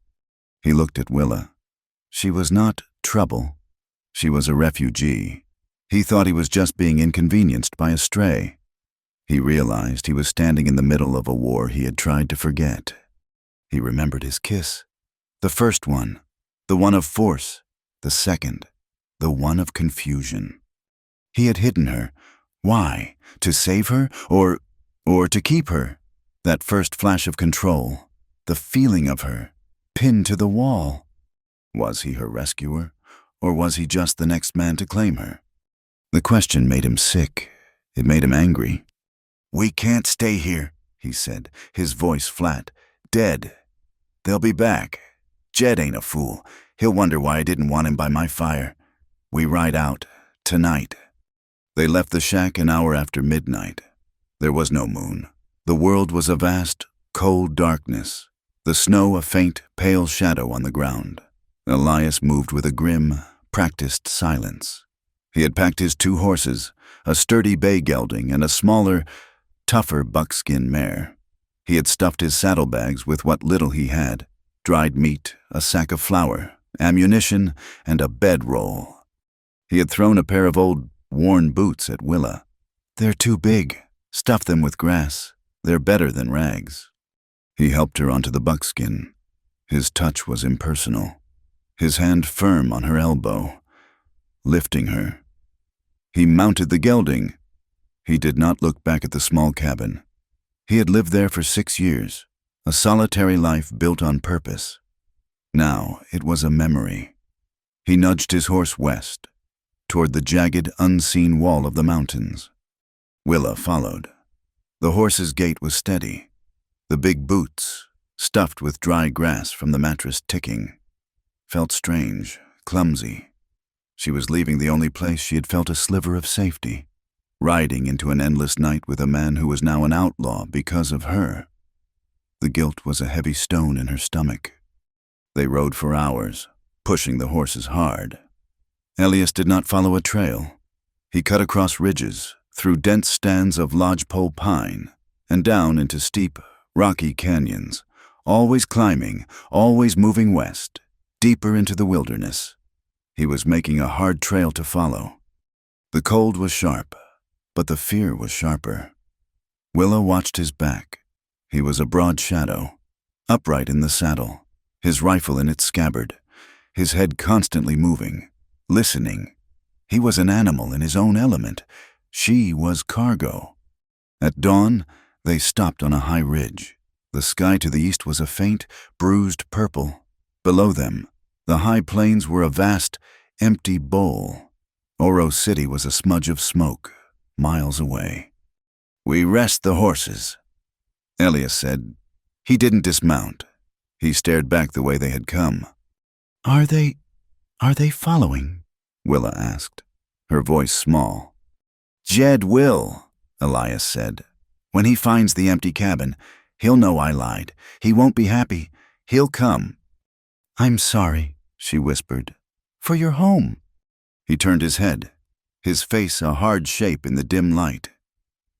He looked at Willa. She was not trouble. She was a refugee. He thought he was just being inconvenienced by a stray. He realized he was standing in the middle of a war he had tried to forget. He remembered his kiss. The first one, the one of force. The second, the one of confusion. He had hidden her. Why? To save her? Or to keep her? That first flash of control, the feeling of her, pinned to the wall. Was he her rescuer, or was he just the next man to claim her? The question made him sick. It made him angry. "We can't stay here," he said, his voice flat. "Dead. They'll be back. Jed ain't a fool. He'll wonder why I didn't want him by my fire. We ride out, tonight." They left the shack an hour after midnight. There was no moon. The world was a vast, cold darkness. The snow a faint, pale shadow on the ground. Elias moved with a grim, practiced silence. He had packed his 2 horses, a sturdy bay gelding and a smaller, tougher buckskin mare. He had stuffed his saddlebags with what little he had, dried meat, a sack of flour, ammunition, and a bedroll. He had thrown a pair of old, worn boots at Willa. "They're too big. Stuff them with grass. They're better than rags." He helped her onto the buckskin. His touch was impersonal, his hand firm on her elbow, lifting her. He mounted the gelding. He did not look back at the small cabin. He had lived there for 6 years, a solitary life built on purpose. Now it was a memory. He nudged his horse west, toward the jagged, unseen wall of the mountains. Willa followed. The horse's gait was steady, the big boots, stuffed with dry grass from the mattress ticking, felt strange, clumsy. She was leaving the only place she had felt a sliver of safety, riding into an endless night with a man who was now an outlaw because of her. The guilt was a heavy stone in her stomach. They rode for hours, pushing the horses hard. Elias did not follow a trail. He cut across ridges, through dense stands of lodgepole pine, and down into steep, rocky canyons, always climbing, always moving west, deeper into the wilderness. He was making a hard trail to follow. The cold was sharp, but the fear was sharper. Willa watched his back. He was a broad shadow, upright in the saddle, his rifle in its scabbard, his head constantly moving, listening. He was an animal in his own element. She was cargo. At dawn, they stopped on a high ridge. The sky to the east was a faint, bruised purple. Below them, the high plains were a vast, empty bowl. Oro City was a smudge of smoke, miles away. "We rest the horses," Elias said. He didn't dismount. He stared back the way they had come. Are they following?" Willa asked, her voice small. "Jed will," Elias said. "When he finds the empty cabin, he'll know I lied. He won't be happy. He'll come." "I'm sorry," she whispered. "For your home." He turned his head, his face a hard shape in the dim light.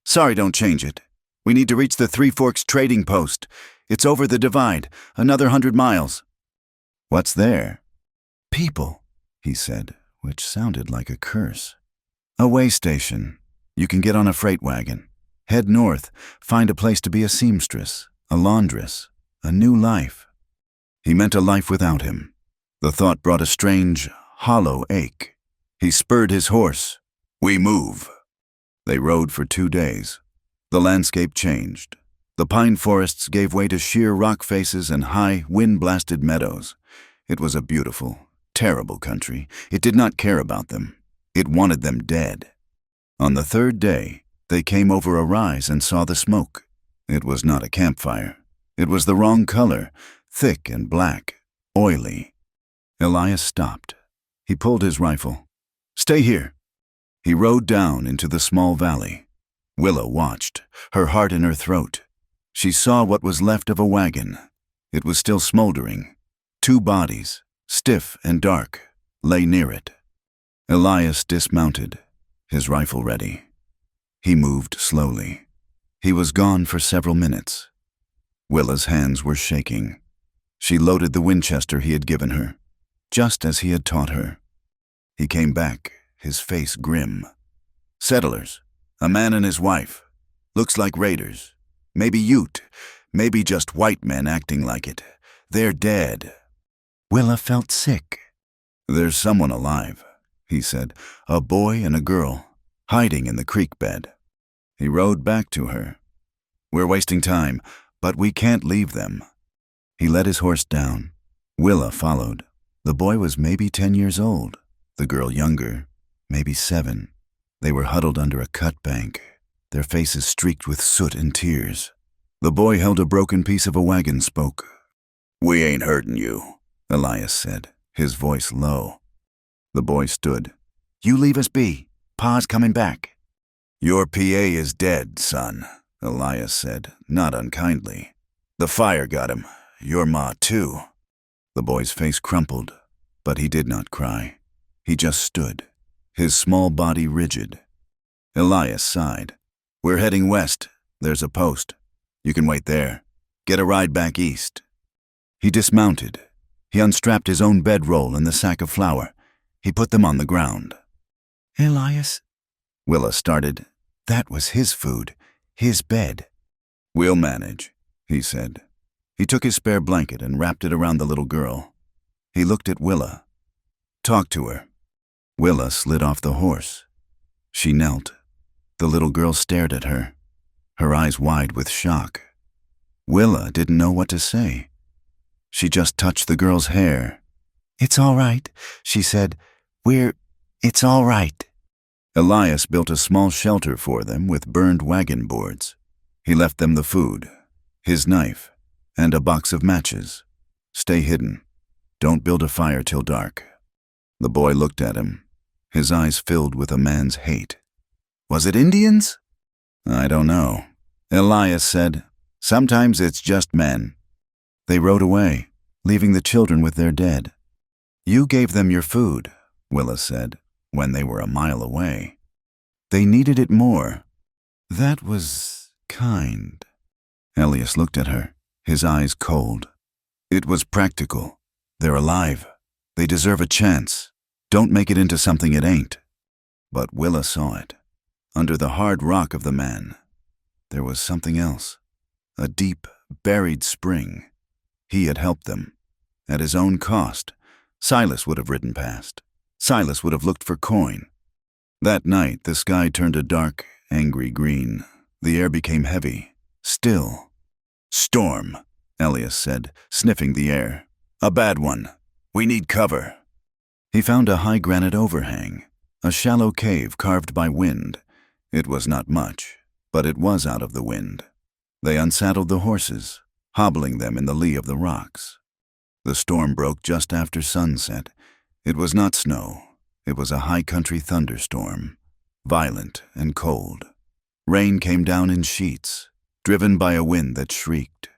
"Sorry don't change it. We need to reach the Three Forks trading post. It's over the divide, another 100 miles. "What's there?" "People," he said, which sounded like a curse. "A way station. You can get on a freight wagon. Head north, find a place to be a seamstress, a laundress, a new life." He meant a life without him. The thought brought a strange, hollow ache. He spurred his horse. "We move." They rode for 2 days. The landscape changed. The pine forests gave way to sheer rock faces and high, wind-blasted meadows. It was a beautiful, terrible country. It did not care about them. It wanted them dead. On the 3rd day, they came over a rise and saw the smoke. It was not a campfire. It was the wrong color, thick and black, oily. Elias stopped. He pulled his rifle. "Stay here." He rode down into the small valley. Willa watched, her heart in her throat. She saw what was left of a wagon. It was still smoldering. 2 bodies, stiff and dark, lay near it. Elias dismounted, his rifle ready. He moved slowly. He was gone for several minutes. Willa's hands were shaking. She loaded the Winchester he had given her, just as he had taught her. He came back, his face grim. "Settlers, a man and his wife. Looks like raiders. Maybe Ute, maybe just white men acting like it. They're dead." Willa felt sick. "There's someone alive," he said. "A boy and a girl, hiding in the creek bed." He rode back to her. "We're wasting time, but we can't leave them." He let his horse down. Willa followed. The boy was maybe 10 years old, the girl younger, maybe 7. They were huddled under a cut bank, their faces streaked with soot and tears. The boy held a broken piece of a wagon spoke. "We ain't hurting you," Elias said, his voice low. The boy stood. "You leave us be. Pa's coming back." "Your PA is dead, son," Elias said, not unkindly. "The fire got him. Your ma, too." The boy's face crumpled, but he did not cry. He just stood, his small body rigid. Elias sighed. "We're heading west. There's a post. You can wait there. Get a ride back east." He dismounted. He unstrapped his own bedroll and the sack of flour. He put them on the ground. "Elias," Willa started. "That was his food, his bed." "We'll manage," he said. He took his spare blanket and wrapped it around the little girl. He looked at Willa. "Talk to her." Willa slid off the horse. She knelt. The little girl stared at her, her eyes wide with shock. Willa didn't know what to say. She just touched the girl's hair. "It's all right," she said. It's all right." Elias built a small shelter for them with burned wagon boards. He left them the food, his knife, and a box of matches. "Stay hidden. Don't build a fire till dark." The boy looked at him, his eyes filled with a man's hate. "Was it Indians?" "I don't know," Elias said. "Sometimes it's just men." They rode away, leaving the children with their dead. "You gave them your food," Willa said, when they were a mile away. "They needed it more." "That was kind." Elias looked at her, his eyes cold. "It was practical. They're alive. They deserve a chance. Don't make it into something it ain't." But Willa saw it. Under the hard rock of the man, there was something else. A deep, buried spring. He had helped them. At his own cost. Silas would have ridden past. Silas would have looked for coin. That night, the sky turned a dark, angry green. The air became heavy, still. "Storm," Elias said, sniffing the air. "A bad one. We need cover." He found a high granite overhang, a shallow cave carved by wind. It was not much, but it was out of the wind. They unsaddled the horses, hobbling them in the lee of the rocks. The storm broke just after sunset. It was not snow. It was a high-country thunderstorm, violent and cold. Rain came down in sheets, driven by a wind that shrieked.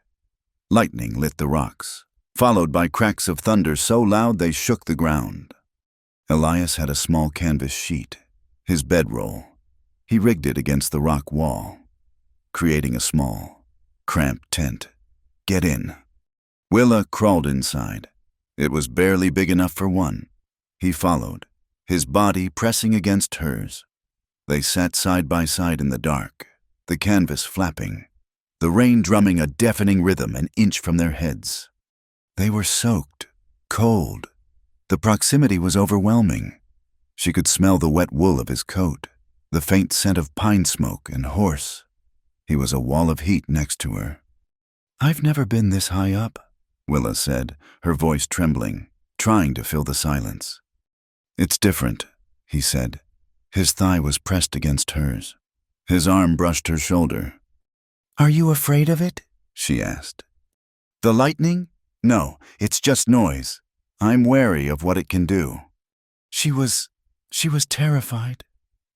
Lightning lit the rocks, followed by cracks of thunder so loud they shook the ground. Elias had a small canvas sheet, his bedroll. He rigged it against the rock wall, creating a small, cramped tent. "Get in." Willa crawled inside. It was barely big enough for one. He followed, his body pressing against hers. They sat side by side in the dark, the canvas flapping, the rain drumming a deafening rhythm an inch from their heads. They were soaked, cold. The proximity was overwhelming. She could smell the wet wool of his coat, the faint scent of pine smoke and horse. He was a wall of heat next to her. "I've never been this high up," Willa said, her voice trembling, trying to fill the silence. "It's different," he said. His thigh was pressed against hers. His arm brushed her shoulder. "Are you afraid of it?" she asked. "The lightning? No, it's just noise. I'm wary of what it can do." She was terrified.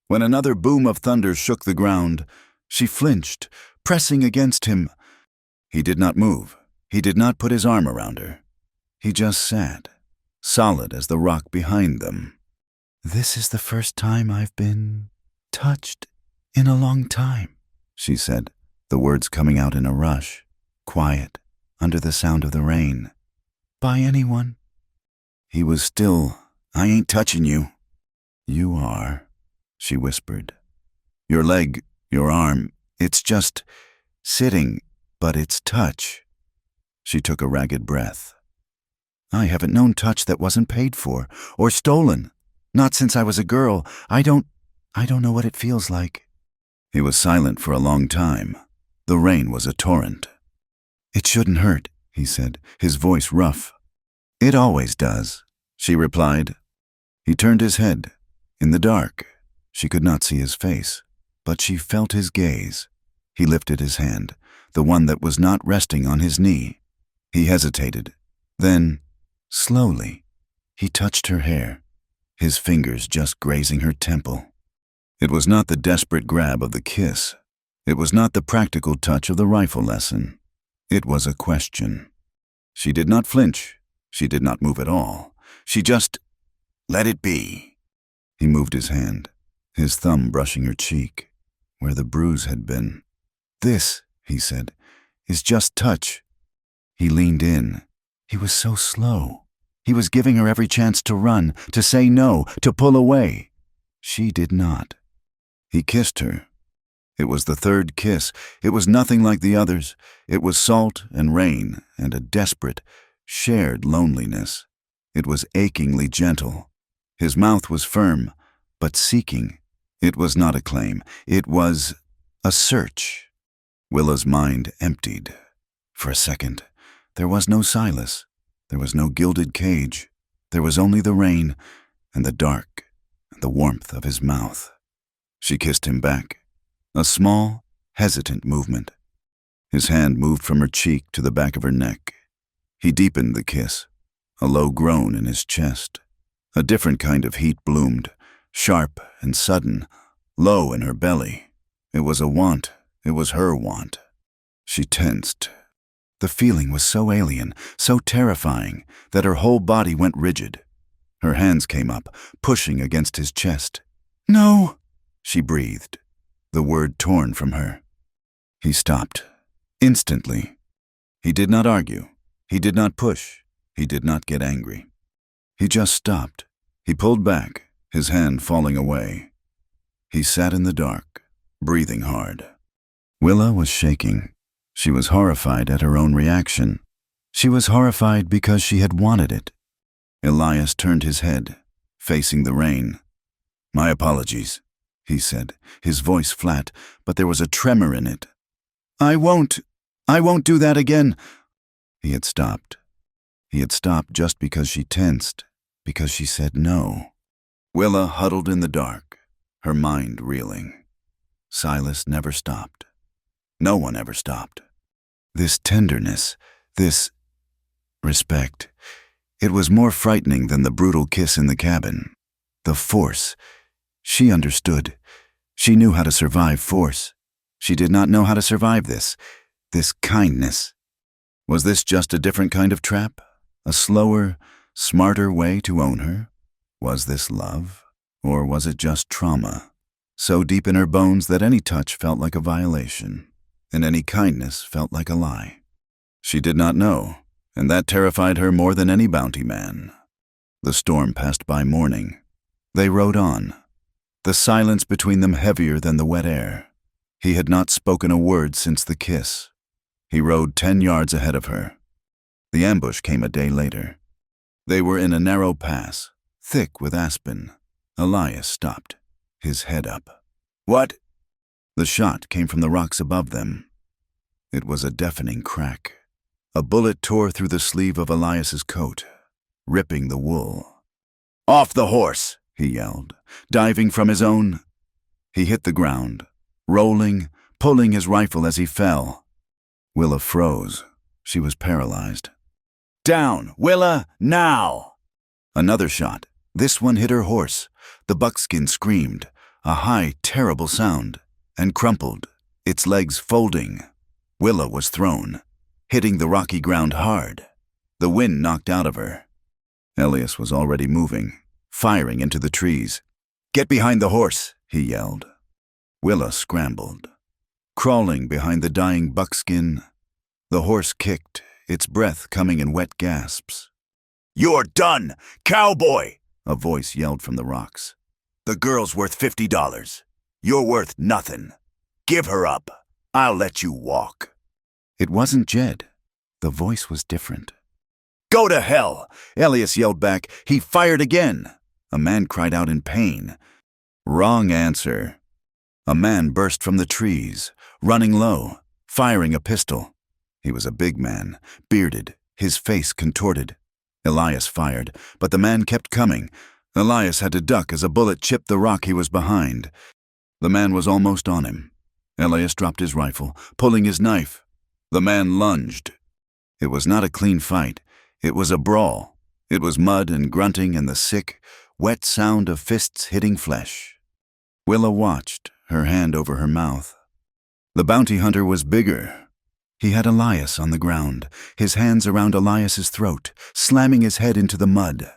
When another boom of thunder shook the ground, she flinched, pressing against him. He did not move. He did not put his arm around her. He just sat, solid as the rock behind them. "This is the first time I've been touched in a long time," she said, the words coming out in a rush, quiet, under the sound of the rain. "By anyone." He was still. "I ain't touching you." "You are," she whispered. "Your leg, your arm, it's just sitting, but it's touch." She took a ragged breath. "I haven't known touch that wasn't paid for, or stolen. Not since I was a girl. I don't know what it feels like." He was silent for a long time. The rain was a torrent. "It shouldn't hurt," he said, his voice rough. "It always does," she replied. He turned his head. In the dark, she could not see his face, but she felt his gaze. He lifted his hand, the one that was not resting on his knee. He hesitated. Then, slowly, he touched her hair, his fingers just grazing her temple. It was not the desperate grab of the kiss. It was not the practical touch of the rifle lesson. It was a question. She did not flinch. She did not move at all. She just let it be. He moved his hand, his thumb brushing her cheek, where the bruise had been. "This," he said, "is just touch." He leaned in. He was so slow. He was giving her every chance to run, to say no, to pull away. She did not. He kissed her. It was the third kiss. It was nothing like the others. It was salt and rain and a desperate, shared loneliness. It was achingly gentle. His mouth was firm, but seeking. It was not a claim. It was a search. Willa's mind emptied. For a second, there was no Silas. There was no gilded cage. There was only the rain and the dark and the warmth of his mouth. She kissed him back. A small, hesitant movement. His hand moved from her cheek to the back of her neck. He deepened the kiss, a low groan in his chest. A different kind of heat bloomed, sharp and sudden, low in her belly. It was a want. It was her want. She tensed. The feeling was so alien, so terrifying, that her whole body went rigid. Her hands came up, pushing against his chest. "No," she breathed, the word torn from her. He stopped. Instantly. He did not argue. He did not push. He did not get angry. He just stopped. He pulled back, his hand falling away. He sat in the dark, breathing hard. Willa was shaking. She was horrified at her own reaction. She was horrified because she had wanted it. Elias turned his head, facing the rain. "My apologies," he said, his voice flat, but there was a tremor in it. I won't do that again." He had stopped. He had stopped just because she tensed, because she said no. Willa huddled in the dark, her mind reeling. Silas never stopped. No one ever stopped. This tenderness, this respect, it was more frightening than the brutal kiss in the cabin. The force. She understood. She knew how to survive force. She did not know how to survive this kindness. Was this just a different kind of trap? A slower, smarter way to own her? Was this love? Or was it just trauma? So deep in her bones that any touch felt like a violation, and any kindness felt like a lie. She did not know, and that terrified her more than any bounty man. The storm passed by morning. They rode on, the silence between them heavier than the wet air. He had not spoken a word since the kiss. He rode 10 yards ahead of her. The ambush came a day later. They were in a narrow pass, thick with aspen. Elias stopped, his head up. "What?" The shot came from the rocks above them. It was a deafening crack. A bullet tore through the sleeve of Elias's coat, ripping the wool. "Off the horse!" he yelled, diving from his own. He hit the ground, rolling, pulling his rifle as he fell. Willa froze. She was paralyzed. "Down, Willa, now!" Another shot. This one hit her horse. The buckskin screamed, a high, terrible sound, and crumpled, its legs folding. Willa was thrown, hitting the rocky ground hard. The wind knocked out of her. Elias was already moving, firing into the trees. "Get behind the horse," he yelled. Willa scrambled, crawling behind the dying buckskin. The horse kicked, its breath coming in wet gasps. "You're done, Cowboy!" a voice yelled from the rocks. "The girl's worth $50. You're worth nothing. Give her up. I'll let you walk." It wasn't Jed. The voice was different. "Go to hell!" Elias yelled back. He fired again. A man cried out in pain. Wrong answer. A man burst from the trees, running low, firing a pistol. He was a big man, bearded, his face contorted. Elias fired, but the man kept coming. Elias had to duck as a bullet chipped the rock he was behind. The man was almost on him. Elias dropped his rifle, pulling his knife. The man lunged. It was not a clean fight. It was a brawl. It was mud and grunting and the sick, wet sound of fists hitting flesh. Willa watched, her hand over her mouth. The bounty hunter was bigger. He had Elias on the ground, his hands around Elias's throat, slamming his head into the mud.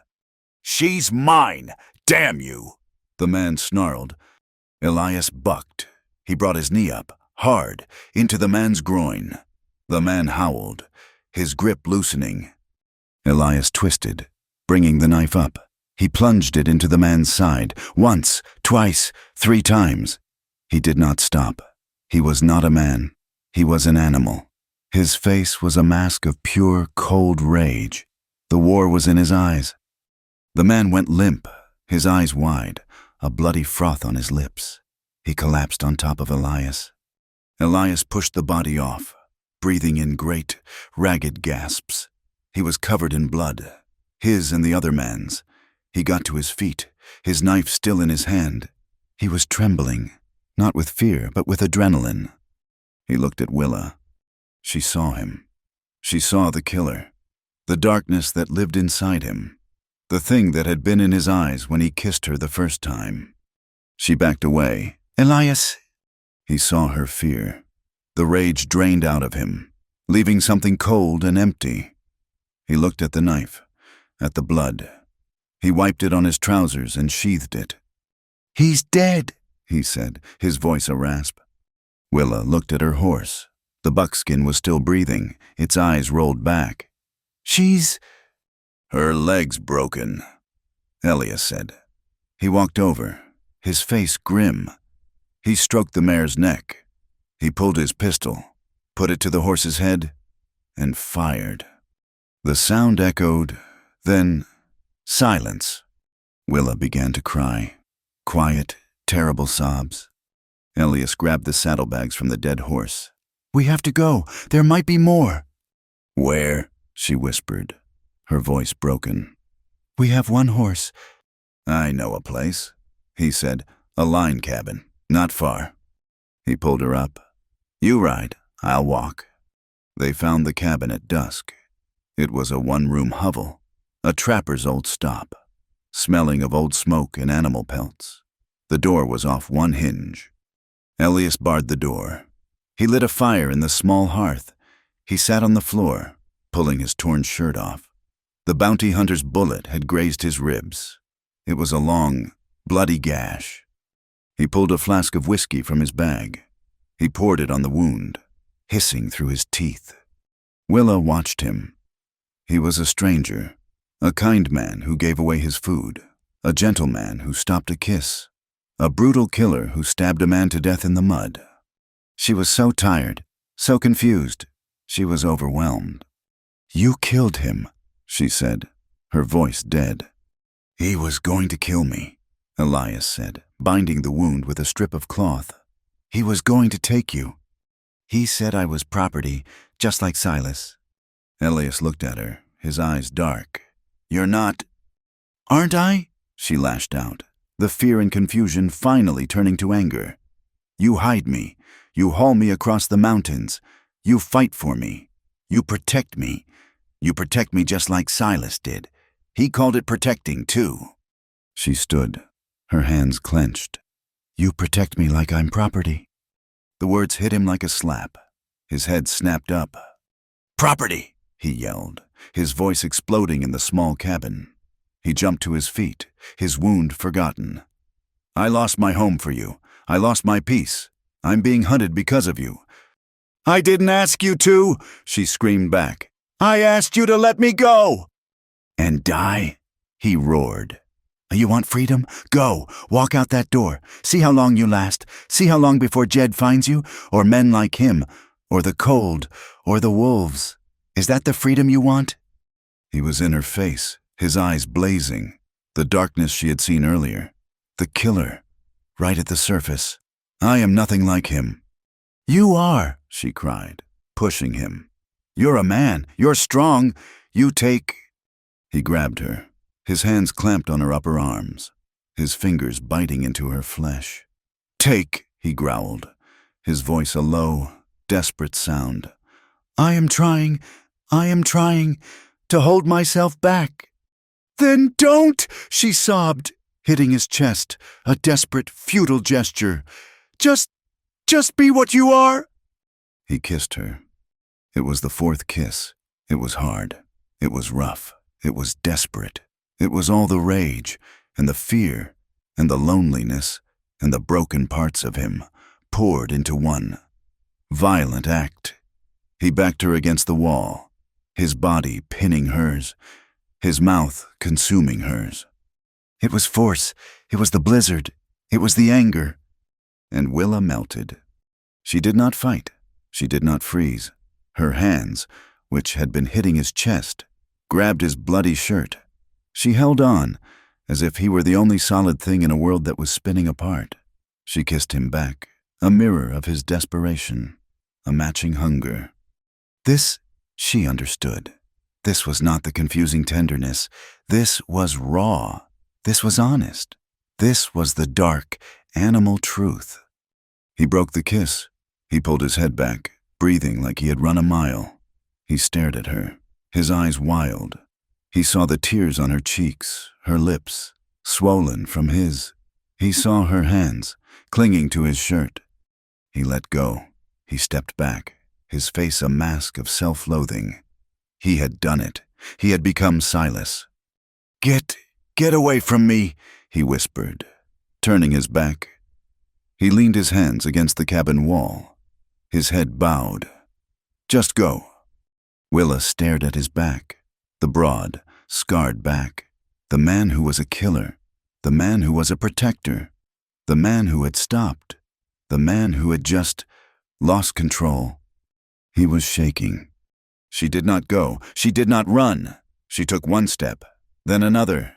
"She's mine, damn you!" the man snarled. Elias bucked. He brought his knee up, hard, into the man's groin. The man howled, his grip loosening. Elias twisted, bringing the knife up. He plunged it into the man's side, once, twice, 3 times. He did not stop. He was not a man. He was an animal. His face was a mask of pure, cold rage. The war was in his eyes. The man went limp, his eyes wide, a bloody froth on his lips. He collapsed on top of Elias. Elias pushed the body off, breathing in great, ragged gasps. He was covered in blood, his and the other man's. He got to his feet, his knife still in his hand. He was trembling, not with fear, but with adrenaline. He looked at Willa. She saw him. She saw the killer, the darkness that lived inside him, the thing that had been in his eyes when he kissed her the first time. She backed away. "Elias!" He saw her fear. The rage drained out of him, leaving something cold and empty. He looked at the knife, at the blood. He wiped it on his trousers and sheathed it. "He's dead," he said, his voice a rasp. Willa looked at her horse. The buckskin was still breathing, its eyes rolled back. "She's—" "Her leg's broken," Elias said. He walked over, his face grim. He stroked the mare's neck. He pulled his pistol, put it to the horse's head, and fired. The sound echoed, then silence. Willa began to cry. Quiet, terrible sobs. Elias grabbed the saddlebags from the dead horse. "We have to go. There might be more." "Where?" she whispered, her voice broken. "We have one horse." "I know a place," he said. "A line cabin, not far." He pulled her up. "You ride, I'll walk." They found the cabin at dusk. It was a one-room hovel, a trapper's old stop, smelling of old smoke and animal pelts. The door was off one hinge. Elias barred the door. He lit a fire in the small hearth. He sat on the floor, pulling his torn shirt off. The bounty hunter's bullet had grazed his ribs. It was a long, bloody gash. He pulled a flask of whiskey from his bag. He poured it on the wound, hissing through his teeth. Willa watched him. He was a stranger, a kind man who gave away his food, a gentleman who stopped a kiss, a brutal killer who stabbed a man to death in the mud. She was so tired, so confused. She was overwhelmed. "You killed him," she said, her voice dead. "He was going to kill me," Elias said, binding the wound with a strip of cloth. "He was going to take you. He said I was property, just like Silas." Elias looked at her, his eyes dark. "You're not—" "Aren't I?" she lashed out, the fear and confusion finally turning to anger. "You hide me. You haul me across the mountains. You fight for me. You protect me. You protect me just like Silas did. He called it protecting, too." She stood, her hands clenched. "You protect me like I'm property." The words hit him like a slap. His head snapped up. "Property!" he yelled, his voice exploding in the small cabin. He jumped to his feet, his wound forgotten. "I lost my home for you. I lost my peace. I'm being hunted because of you." "I didn't ask you to," she screamed back. "I asked you to let me go." "And die?" he roared. "You want freedom? Go, walk out that door. See how long you last. See how long before Jed finds you, or men like him, or the cold, or the wolves. Is that the freedom you want?" He was in her face, his eyes blazing, the darkness she had seen earlier. The killer, right at the surface. "I am nothing like him." "You are," she cried, pushing him. "You're a man. You're strong. You take—" He grabbed her, his hands clamped on her upper arms, his fingers biting into her flesh. "Take," he growled, his voice a low, desperate sound. I am trying to hold myself back." "Then don't," she sobbed, hitting his chest, a desperate, futile gesture. Just be what you are." He kissed her. It was the fourth kiss. It was hard. It was rough. It was desperate. It was all the rage, and the fear, and the loneliness, and the broken parts of him, poured into one violent act. He backed her against the wall, his body pinning hers, his mouth consuming hers. It was force. It was the blizzard. It was the anger. And Willa melted. She did not fight. She did not freeze. Her hands, which had been hitting his chest, grabbed his bloody shirt. She held on, as if he were the only solid thing in a world that was spinning apart. She kissed him back, a mirror of his desperation, a matching hunger. This, she understood. This was not the confusing tenderness. This was raw. This was honest. This was the dark, animal truth. He broke the kiss. He pulled his head back, breathing like he had run a mile. He stared at her, his eyes wild. He saw the tears on her cheeks, her lips, swollen from his. He saw her hands, clinging to his shirt. He let go. He stepped back, his face a mask of self-loathing. He had done it. He had become Silas. Get away from me," he whispered, turning his back. He leaned his hands against the cabin wall, his head bowed. "Just go." Willa stared at his back, the broad, scarred back, the man who was a killer, the man who was a protector, the man who had stopped, the man who had just lost control. He was shaking. She did not go. She did not run. She took one step, then another.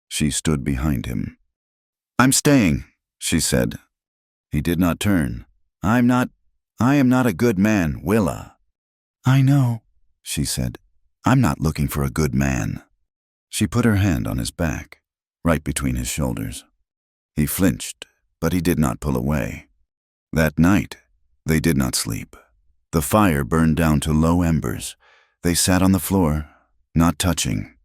She stood behind him. I'm staying, she said. He did not turn. I am not a good man, Willa. I know, she said. I'm not looking for a good man. She put her hand on his back, right between his shoulders. He flinched, but he did not pull away. That night, they did not sleep. The fire burned down to low embers. They sat on the floor, not touching.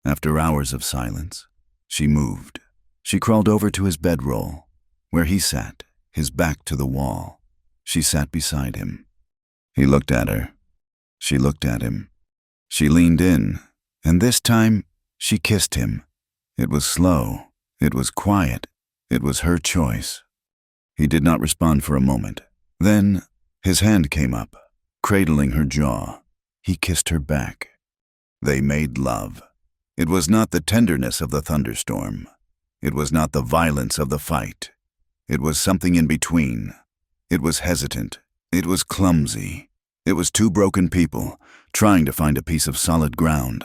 After hours of silence, she moved. She crawled over to his bedroll, where he sat, his back to the wall. She sat beside him. He looked at her. She looked at him. She leaned in, and this time she kissed him. It was slow. It was quiet. It was her choice. He did not respond for a moment. Then his hand came up, cradling her jaw. He kissed her back. They made love. It was not the tenderness of the thunderstorm. It was not the violence of the fight. It was something in between. It was hesitant. It was clumsy. It was two broken people trying to find a piece of solid ground.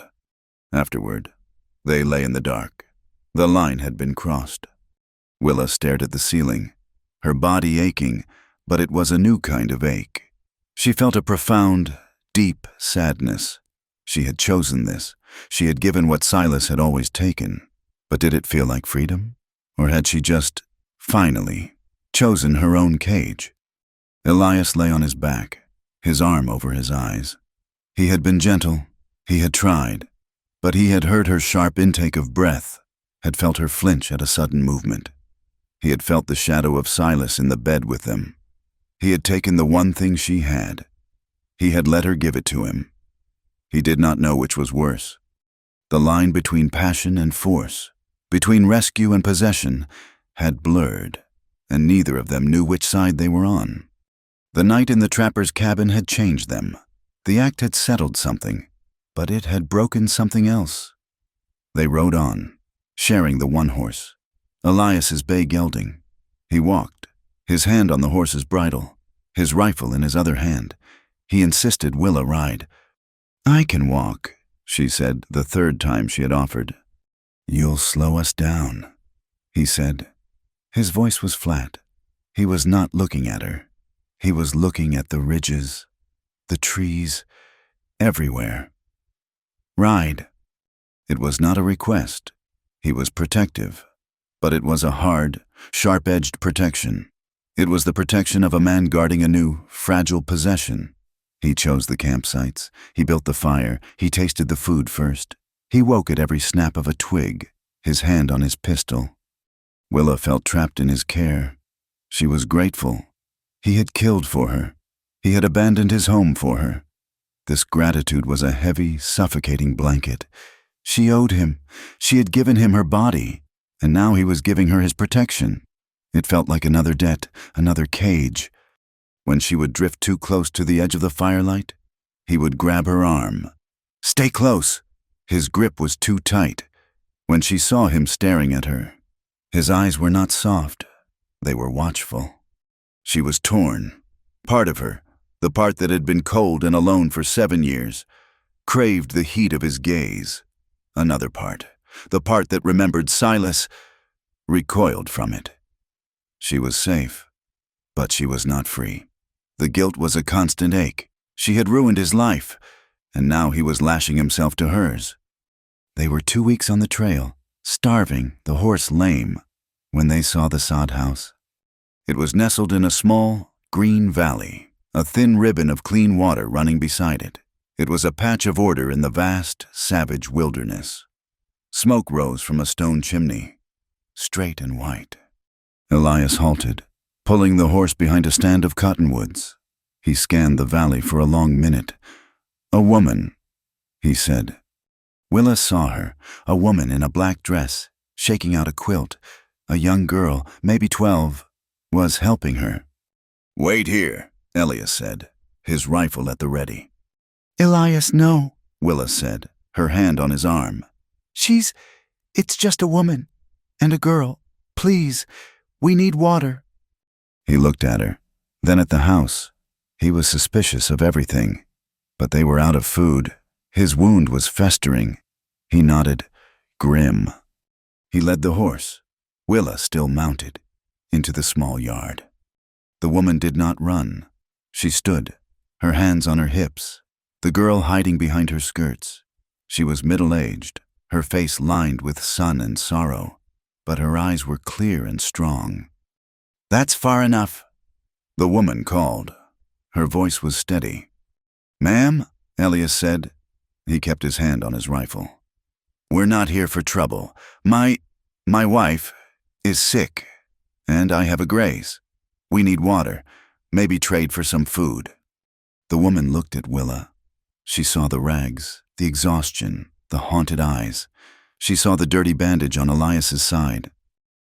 Afterward, they lay in the dark. The line had been crossed. Willa stared at the ceiling, her body aching, but it was a new kind of ache. She felt a profound, deep sadness. She had chosen this. She had given what Silas had always taken. But did it feel like freedom? Or had she just, finally, chosen her own cage? Elias lay on his back, his arm over his eyes. He had been gentle. He had tried. But he had heard her sharp intake of breath, had felt her flinch at a sudden movement. He had felt the shadow of Silas in the bed with them. He had taken the one thing she had. He had let her give it to him. He did not know which was worse. The line between passion and force, between rescue and possession, had blurred, and neither of them knew which side they were on. The night in the trapper's cabin had changed them. The act had settled something, but it had broken something else. They rode on, sharing the one horse, Elias's bay gelding. He walked, his hand on the horse's bridle, his rifle in his other hand. He insisted Willa ride. I can walk, she said the third time she had offered. You'll slow us down, he said. His voice was flat. He was not looking at her. He was looking at the ridges, the trees, everywhere. Ride. It was not a request. He was protective. But it was a hard, sharp-edged protection. It was the protection of a man guarding a new, fragile possession. He chose the campsites. He built the fire. He tasted the food first. He woke at every snap of a twig, his hand on his pistol. Willa felt trapped in his care. She was grateful. He had killed for her. He had abandoned his home for her. This gratitude was a heavy, suffocating blanket. She owed him. She had given him her body, and now he was giving her his protection. It felt like another debt, another cage. When she would drift too close to the edge of the firelight, he would grab her arm. Stay close. His grip was too tight. When she saw him staring at her, his eyes were not soft. They were watchful. She was torn. Part of her, the part that had been cold and alone for 7 years, craved the heat of his gaze. Another part, the part that remembered Silas, recoiled from it. She was safe, but she was not free. The guilt was a constant ache. She had ruined his life, and now he was lashing himself to hers. They were 2 weeks on the trail, starving, the horse lame, when they saw the sod house. It was nestled in a small, green valley, a thin ribbon of clean water running beside it. It was a patch of order in the vast, savage wilderness. Smoke rose from a stone chimney, straight and white. Elias halted, pulling the horse behind a stand of cottonwoods. He scanned the valley for a long minute. A woman, he said. Willa saw her, a woman in a black dress, shaking out a quilt. A young girl, maybe 12, was helping her. Wait here, Elias said, his rifle at the ready. Elias, no, Willa said, her hand on his arm. It's just a woman and a girl. Please, we need water. He looked at her, then at the house. He was suspicious of everything, but they were out of food. His wound was festering. He nodded, grim. He led the horse. Willa still mounted, into the small yard. The woman did not run. She stood, her hands on her hips, the girl hiding behind her skirts. She was middle-aged, her face lined with sun and sorrow, but her eyes were clear and strong. "That's far enough," the woman called. Her voice was steady. "Ma'am," Elias said. He kept his hand on his rifle. "We're not here for trouble. My wife is sick, and I have a graze. We need water, maybe trade for some food." The woman looked at Willa. She saw the rags, the exhaustion, the haunted eyes. She saw the dirty bandage on Elias's side.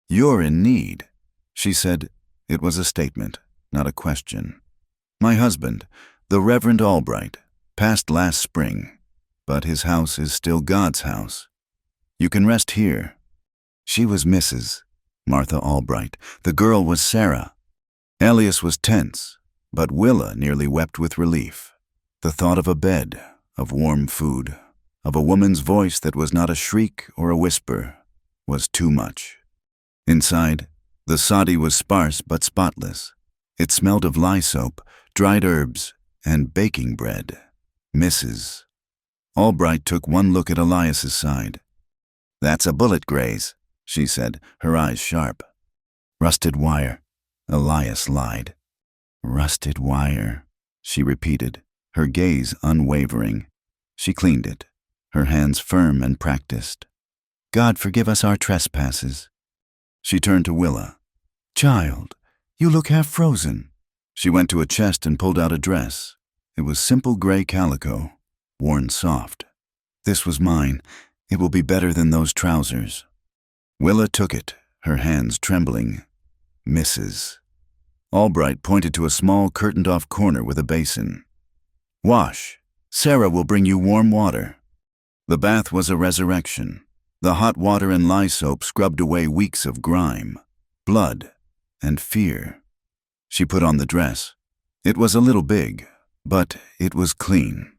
"You're in need," she said. It was a statement, not a question. "My husband, the Reverend Albright, passed last spring, but his house is still God's house. You can rest here." She was Mrs. Martha Albright. The girl was Sarah. Elias was tense, but Willa nearly wept with relief. The thought of a bed, of warm food, of a woman's voice that was not a shriek or a whisper, was too much. Inside, the sadi was sparse but spotless. It smelled of lye soap, dried herbs, and baking bread. Mrs. Albright took one look at Elias's side. "That's a bullet graze," she said, her eyes sharp. "Rusted wire," Elias lied. "Rusted wire," she repeated, her gaze unwavering. She cleaned it, her hands firm and practiced. "God forgive us our trespasses." She turned to Willa. "Child, you look half frozen." She went to a chest and pulled out a dress. It was simple gray calico, worn soft. "This was mine. It will be better than those trousers." Willa took it, her hands trembling. "Mrs." Albright pointed to a small curtained-off corner with a basin. "Wash. Sarah will bring you warm water." The bath was a resurrection. The hot water and lye soap scrubbed away weeks of grime, blood, and fear. She put on the dress. It was a little big, but it was clean.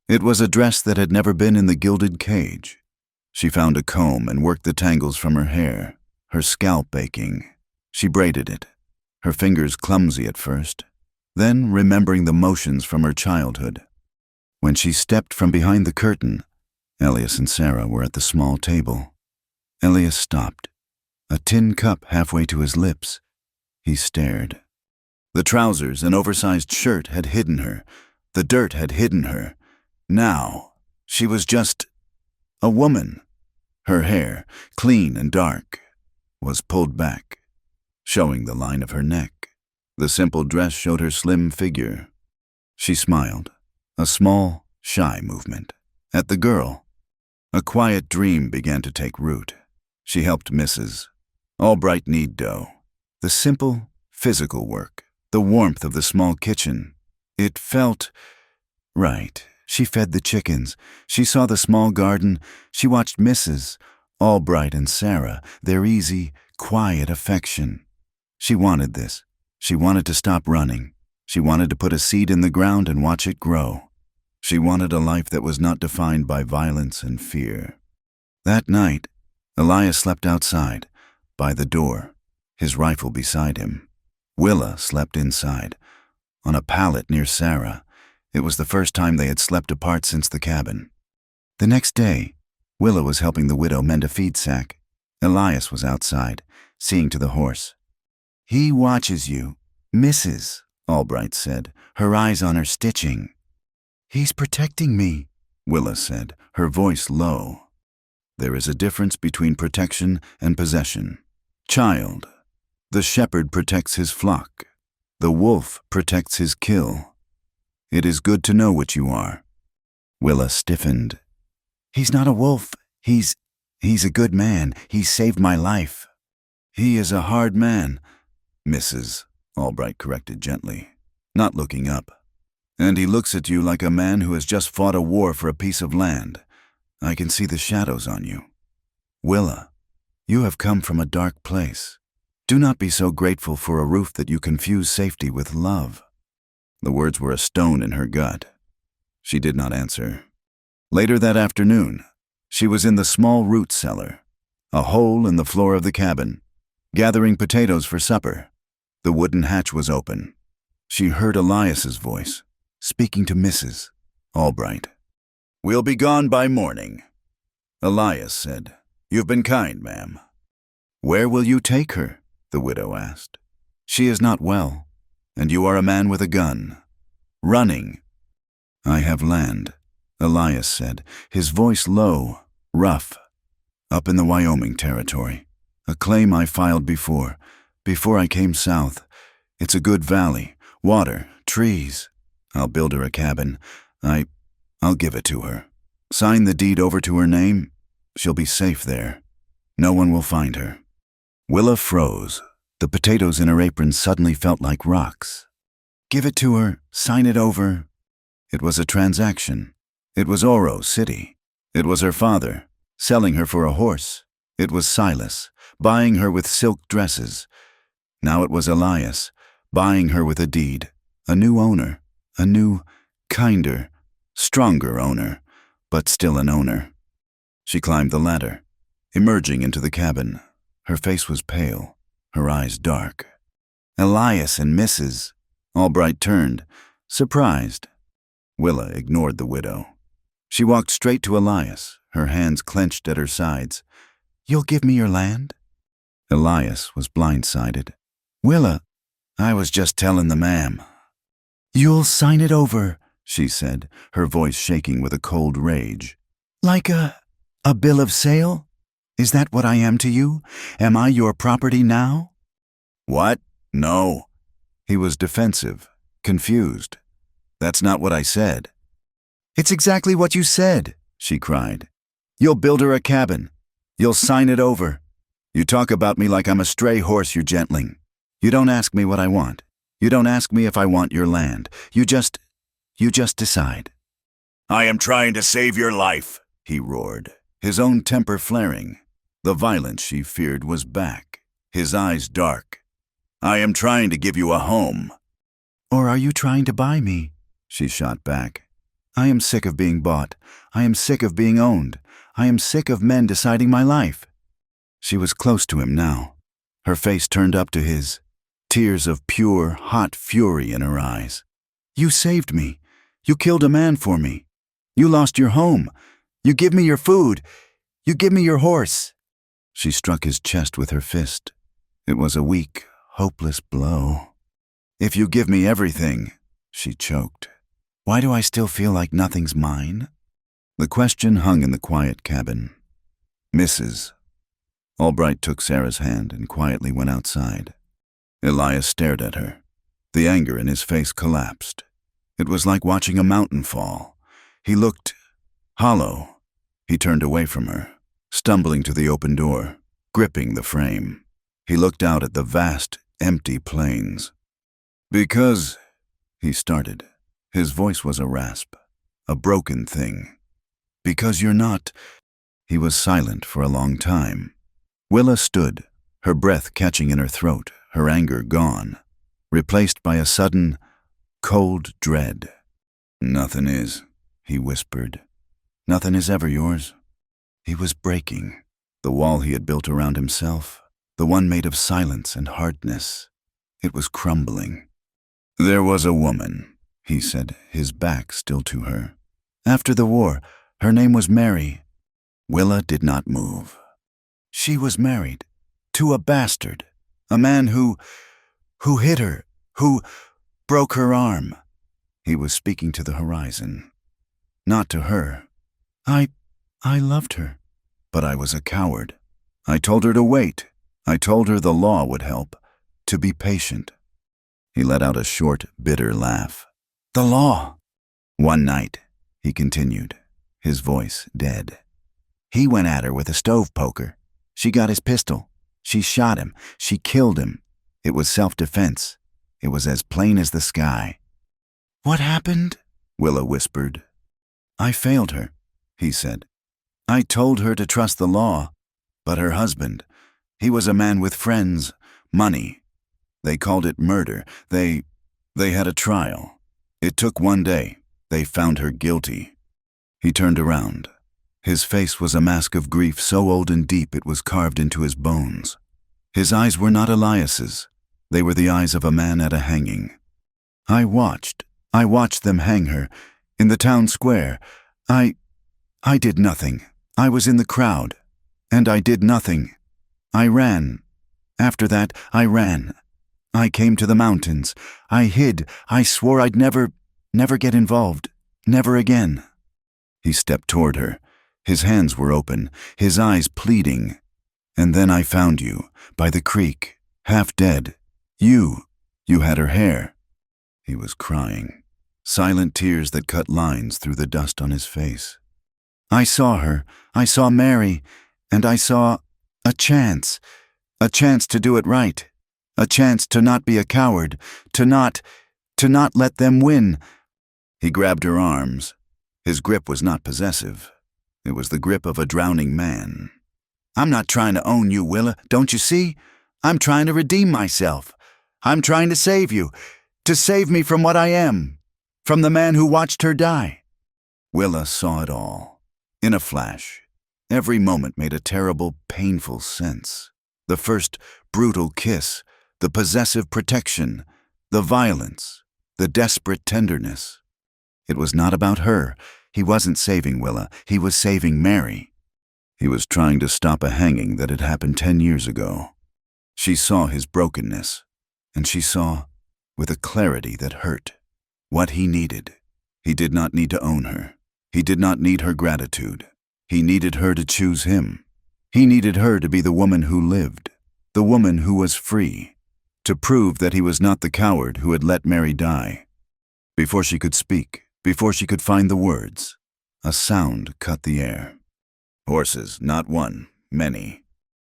It was a dress that had never been in the gilded cage. She found a comb and worked the tangles from her hair, her scalp aching. She braided it, her fingers clumsy at first, then remembering the motions from her childhood. When she stepped from behind the curtain, Elias and Sarah were at the small table. Elias stopped, a tin cup halfway to his lips. He stared. The trousers and oversized shirt had hidden her. The dirt had hidden her. Now, she was just a woman. Her hair, clean and dark, was pulled back, showing the line of her neck. The simple dress showed her slim figure. She smiled, a small, shy movement, at the girl. A quiet dream began to take root. She helped Mrs. Albright knead dough. The simple, physical work, the warmth of the small kitchen. It felt right. She fed the chickens. She saw the small garden. She watched Mrs. Albright and Sarah, their easy, quiet affection. She wanted this. She wanted to stop running. She wanted to put a seed in the ground and watch it grow. She wanted a life that was not defined by violence and fear. That night, Elias slept outside, by the door, his rifle beside him. Willa slept inside, on a pallet near Sarah. It was the first time they had slept apart since the cabin. The next day, Willa was helping the widow mend a feed sack. Elias was outside, seeing to the horse. "He watches you," Mrs. Albright said, her eyes on her stitching. "He's protecting me," Willa said, her voice low. There is a difference between protection and possession. Child, the shepherd protects his flock. The wolf protects his kill. It is good to know what you are. Willa stiffened. "He's not a wolf. He's a good man. He saved my life." "He is a hard man," Mrs. Albright corrected gently, not looking up. "And he looks at you like a man who has just fought a war for a piece of land. I can see the shadows on you. Willa, you have come from a dark place. Do not be so grateful for a roof that you confuse safety with love." The words were a stone in her gut. She did not answer. Later that afternoon, she was in the small root cellar, a hole in the floor of the cabin. gathering potatoes for supper. The wooden hatch was open. She heard Elias's voice, speaking to Mrs. Albright. "We'll be gone by morning." Elias said, "You've been kind, ma'am." "Where will you take her?" the widow asked. "She is not well, and you are a man with a gun. Running." "I have land," Elias said, his voice low, rough. "Up in the Wyoming territory. A claim I filed before I came south. It's a good valley, water, trees. I'll build her a cabin. I'll give it to her. Sign the deed over to her name. She'll be safe there. No one will find her." Willa froze. The potatoes in her apron suddenly felt like rocks. "Give it to her, sign it over." It was a transaction. It was Oro City. It was her father, selling her for a horse. It was Silas, buying her with silk dresses. Now it was Elias, buying her with a deed, a new owner, a new, kinder, stronger owner, but still an owner. She climbed the ladder, emerging into the cabin. Her face was pale, her eyes dark. Elias and Mrs. Albright turned, surprised. Willa ignored the widow. She walked straight to Elias, her hands clenched at her sides. "You'll give me your land?" Elias was blindsided. "Willa, I was just telling the ma'am." "You'll sign it over," she said, her voice shaking with a cold rage. "Like a bill of sale? Is that what I am to you? Am I your property now?" "What? No." He was defensive, confused. "That's not what I said." "It's exactly what you said," she cried. "You'll build her a cabin. You'll sign it over. You talk about me like I'm a stray horse you're gentling. You don't ask me what I want. You don't ask me if I want your land. You just decide." "I am trying to save your life," he roared, his own temper flaring. The violence she feared was back, his eyes dark. "I am trying to give you a home." "Or are you trying to buy me?" she shot back. "I am sick of being bought. I am sick of being owned. I am sick of men deciding my life." She was close to him now, her face turned up to his, tears of pure, hot fury in her eyes. "You saved me. You killed a man for me. You lost your home. You give me your food. You give me your horse." She struck his chest with her fist. It was a weak, hopeless blow. "If you give me everything," she choked, "why do I still feel like nothing's mine?" The question hung in the quiet cabin. "Mrs." Albright took Sarah's hand and quietly went outside. Elias stared at her. The anger in his face collapsed. It was like watching a mountain fall. He looked hollow. He turned away from her, stumbling to the open door, gripping the frame. He looked out at the vast, empty plains. "Because," he started. His voice was a rasp, a broken thing. "Because you're not—" He was silent for a long time. Willa stood, her breath catching in her throat, her anger gone, replaced by a sudden, cold dread. "Nothing is," he whispered. "Nothing is ever yours." He was breaking. The wall he had built around himself, the one made of silence and hardness, it was crumbling. "There was a woman," he said, his back still to her. "After the war, her name was Mary." Willa did not move. "She was married to a bastard, a man who hit her, who broke her arm." He was speaking to the horizon, not to her. I loved her, but I was a coward. I told her to wait. I told her the law would help, to be patient." He let out a short, bitter laugh. "The law." "One night," he continued, his voice dead. "He went at her with a stove poker. She got his pistol. She shot him. She killed him. It was self-defense. It was as plain as the sky." "What happened?" Willa whispered. "I failed her," he said. "I told her to trust the law, but her husband, he was a man with friends, money. They called it murder. They had a trial. It took one day. They found her guilty." He turned around. His face was a mask of grief so old and deep it was carved into his bones. His eyes were not Elias's. They were the eyes of a man at a hanging. I watched them hang her, in the town square. I did nothing. I was in the crowd, and I did nothing. I ran. After that, I ran. I came to the mountains. I hid. I swore I'd never get involved. Never again. He stepped toward her. His hands were open, his eyes pleading. And then I found you, by the creek, half dead. You had her hair. He was crying, silent tears that cut lines through the dust on his face. I saw her. I saw Mary, and I saw a chance to do it right, a chance to not be a coward, to not let them win. He grabbed her arms. His grip was not possessive. It was the grip of a drowning man. I'm not trying to own you, Willa, don't you see? I'm trying to redeem myself. I'm trying to save you, to save me from what I am, from the man who watched her die. Willa saw it all. In a flash, every moment made a terrible, painful sense. The first brutal kiss, the possessive protection, the violence, the desperate tenderness. It was not about her. He wasn't saving Willa. He was saving Mary. He was trying to stop a hanging that had happened 10 years ago. She saw his brokenness, and she saw, with a clarity that hurt, what he needed. He did not need to own her. He did not need her gratitude. He needed her to choose him. He needed her to be the woman who lived, the woman who was free, to prove that he was not the coward who had let Mary die. Before she could speak, before she could find the words, a sound cut the air. Horses, not one, many.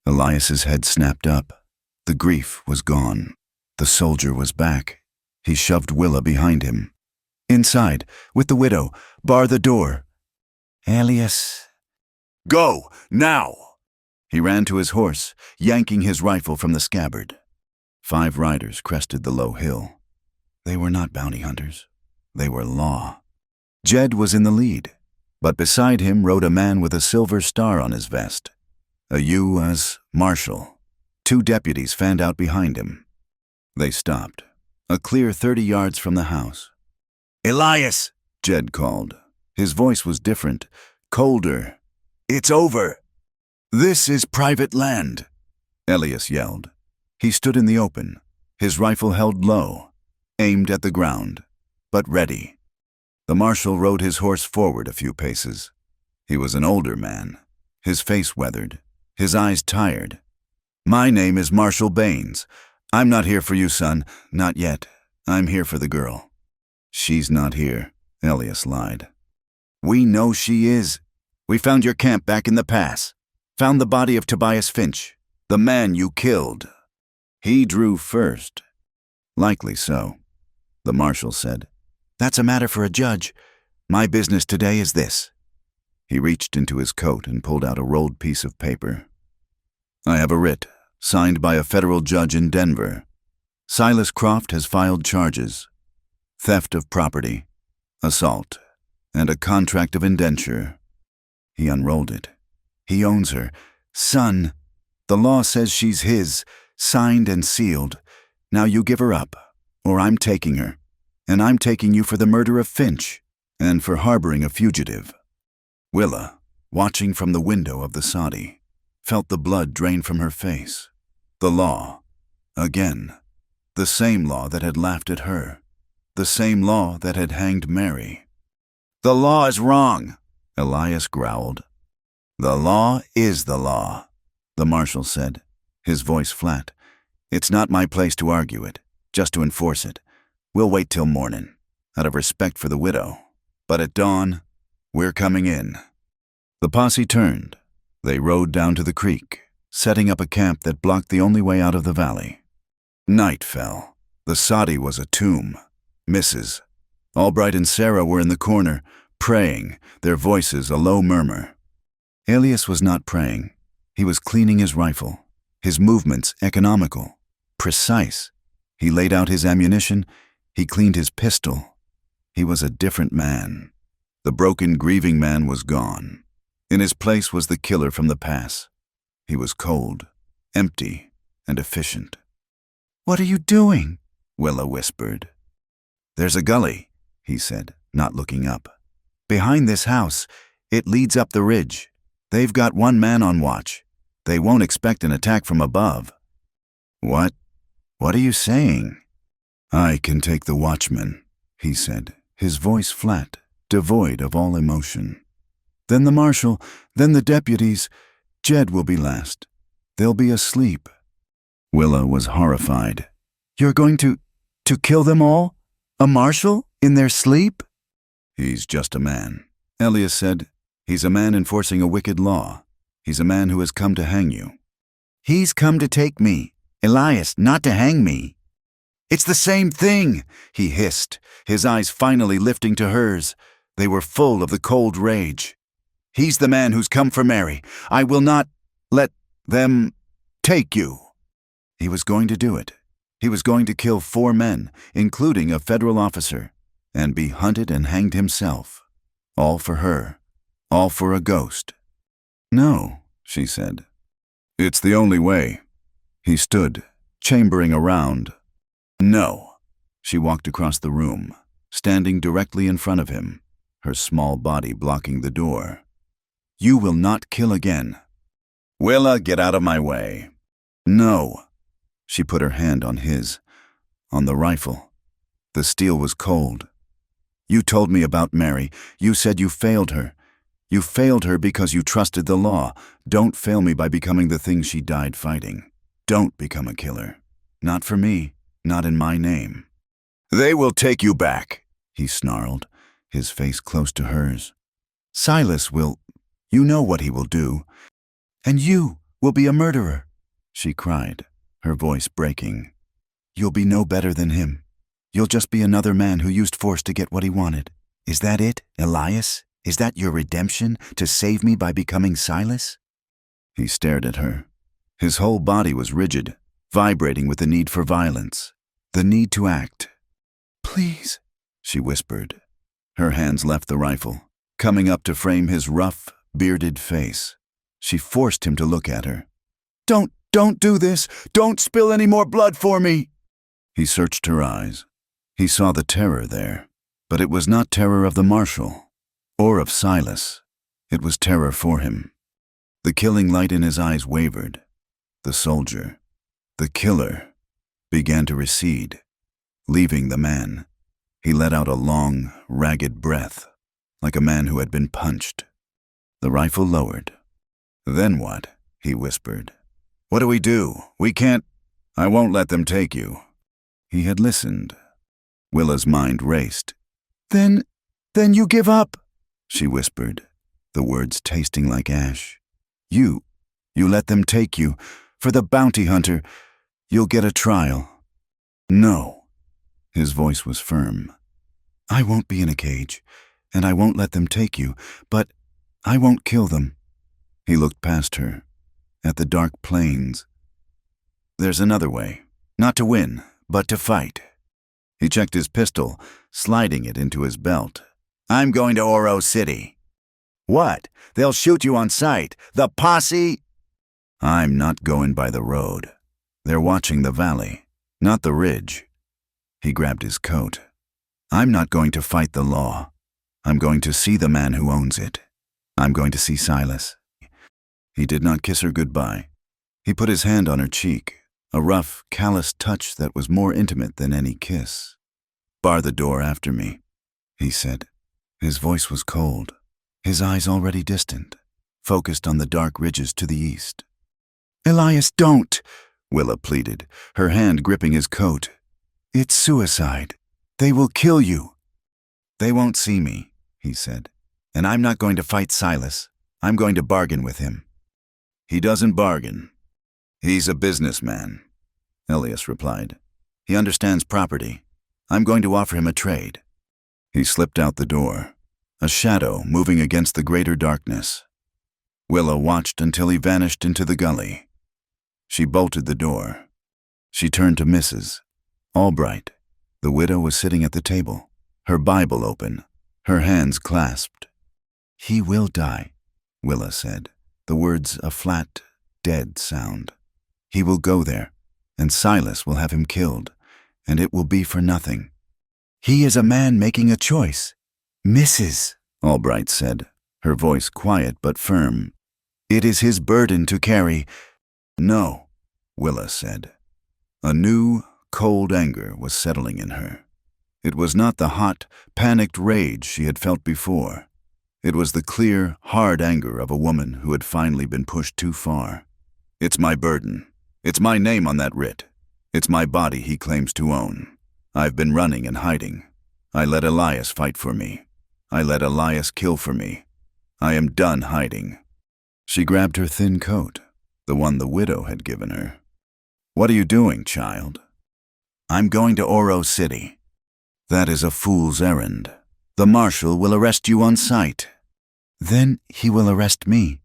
Elias's head snapped up. The grief was gone. The soldier was back. He shoved Willa behind him. Inside, with the widow, bar the door. Elias. Go, now! He ran to his horse, yanking his rifle from the scabbard. 5 riders crested the low hill. They were not bounty hunters. They were law. Jed was in the lead, but beside him rode a man with a silver star on his vest. A U.S. Marshal. 2 deputies fanned out behind him. They stopped, a clear 30 yards from the house. Elias, Jed called. His voice was different, colder. It's over. This is private land, Elias yelled. He stood in the open, his rifle held low, aimed at the ground, but ready. The marshal rode his horse forward a few paces. He was an older man, his face weathered, his eyes tired. My name is Marshal Baines. I'm not here for you, son. Not yet. I'm here for the girl. She's not here, Elias lied. We know she is. We found your camp back in the pass. Found the body of Tobias Finch, the man you killed. He drew first. Likely so, the marshal said. That's a matter for a judge. My business today is this. He reached into his coat and pulled out a rolled piece of paper. I have a writ, signed by a federal judge in Denver. Silas Croft has filed charges. Theft of property, assault, and a contract of indenture. He unrolled it. He owns her. Son, the law says she's his, signed and sealed. Now you give her up, or I'm taking her. And I'm taking you for the murder of Finch, and for harboring a fugitive. Willa, watching from the window of the soddy, felt the blood drain from her face. The law, again, the same law that had laughed at her, the same law that had hanged Mary. The law is wrong, Elias growled. The law is the law, the marshal said, his voice flat. It's not my place to argue it, just to enforce it. We'll wait till morning, out of respect for the widow. But at dawn, we're coming in. The posse turned. They rode down to the creek, setting up a camp that blocked the only way out of the valley. Night fell. The soddy was a tomb. Mrs. Albright and Sarah were in the corner, praying, their voices a low murmur. Elias was not praying. He was cleaning his rifle, his movements economical, precise. He laid out his ammunition. He cleaned his pistol. He was a different man. The broken, grieving man was gone. In his place was the killer from the pass. He was cold, empty, and efficient. "What are you doing?" Willa whispered. "There's a gully," he said, not looking up. "Behind this house. It leads up the ridge. They've got one man on watch. They won't expect an attack from above." "What? What are you saying?" "I can take the watchman," he said, his voice flat, devoid of all emotion. "Then the marshal, then the deputies. Jed will be last. They'll be asleep." Willa was horrified. "You're going to kill them all? A marshal? In their sleep?" "He's just a man," Elias said. "He's a man enforcing a wicked law. He's a man who has come to hang you." "He's come to take me, Elias, not to hang me." "It's the same thing," he hissed, his eyes finally lifting to hers. They were full of the cold rage. "He's the man who's come for Mary. I will not let them take you." He was going to do it. He was going to kill 4 men, including a federal officer, and be hunted and hanged himself. All for her. All for a ghost. "No," she said. "It's the only way." He stood, chambering around. "No." She walked across the room, standing directly in front of him, her small body blocking the door. "You will not kill again." "Willa, get out of my way." "No." She put her hand on his, on the rifle. The steel was cold. "You told me about Mary. You said you failed her. You failed her because you trusted the law. Don't fail me by becoming the thing she died fighting. Don't become a killer. Not for me, not in my name." "They will take you back," he snarled, his face close to hers. "Silas will, you know what he will do. And you will be a murderer," she cried, her voice breaking. "You'll be no better than him. You'll just be another man who used force to get what he wanted. Is that it, Elias? Is that your redemption, to save me by becoming Silas?" He stared at her. His whole body was rigid, vibrating with the need for violence, the need to act. "Please," she whispered. Her hands left the rifle, coming up to frame his rough, bearded face. She forced him to look at her. Don't do this! Don't spill any more blood for me!" He searched her eyes. He saw the terror there, but it was not terror of the marshal, or of Silas. It was terror for him. The killing light in his eyes wavered. The soldier, the killer, began to recede, leaving the man. He let out a long, ragged breath, like a man who had been punched. The rifle lowered. "Then what?" he whispered. "What do we do? We can't—" "I won't let them take you." He had listened. Willa's mind raced. Then you give up," she whispered, the words tasting like ash. You let them take you. For the bounty hunter, you'll get a trial." "No." His voice was firm. "I won't be in a cage, and I won't let them take you, but I won't kill them." He looked past her, at the dark plains. "There's another way, not to win, but to fight." He checked his pistol, sliding it into his belt. "I'm going to Oro City." "What? They'll shoot you on sight. The posse—" "I'm not going by the road. They're watching the valley, not the ridge." He grabbed his coat. "I'm not going to fight the law. I'm going to see the man who owns it. I'm going to see Silas." He did not kiss her goodbye. He put his hand on her cheek, a rough, callous touch that was more intimate than any kiss. "Bar the door after me," he said. His voice was cold, his eyes already distant, focused on the dark ridges to the east. "Elias, don't," Willa pleaded, her hand gripping his coat. "It's suicide. They will kill you." "They won't see me," he said. "And I'm not going to fight Silas. I'm going to bargain with him." "He doesn't bargain. He's a businessman," Elias replied. "He understands property. I'm going to offer him a trade." He slipped out the door, a shadow moving against the greater darkness. Willa watched until he vanished into the gully. She bolted the door. She turned to Mrs. Albright. The widow was sitting at the table, her Bible open, her hands clasped. "He will die," Willa said, the words a flat, dead sound. He will go there, and Silas will have him killed, and it will be for nothing. He is a man making a choice. Mrs., Albright said, her voice quiet but firm. It is his burden to carry. No, Willa said. A new, cold anger was settling in her. It was not the hot, panicked rage she had felt before. It was the clear, hard anger of a woman who had finally been pushed too far. It's my burden. It's my name on that writ. It's my body he claims to own. I've been running and hiding. I let Elias fight for me. I let Elias kill for me. I am done hiding. She grabbed her thin coat, the one the widow had given her. What are you doing, child? I'm going to Oro City. That is a fool's errand. The marshal will arrest you on sight. Then he will arrest me,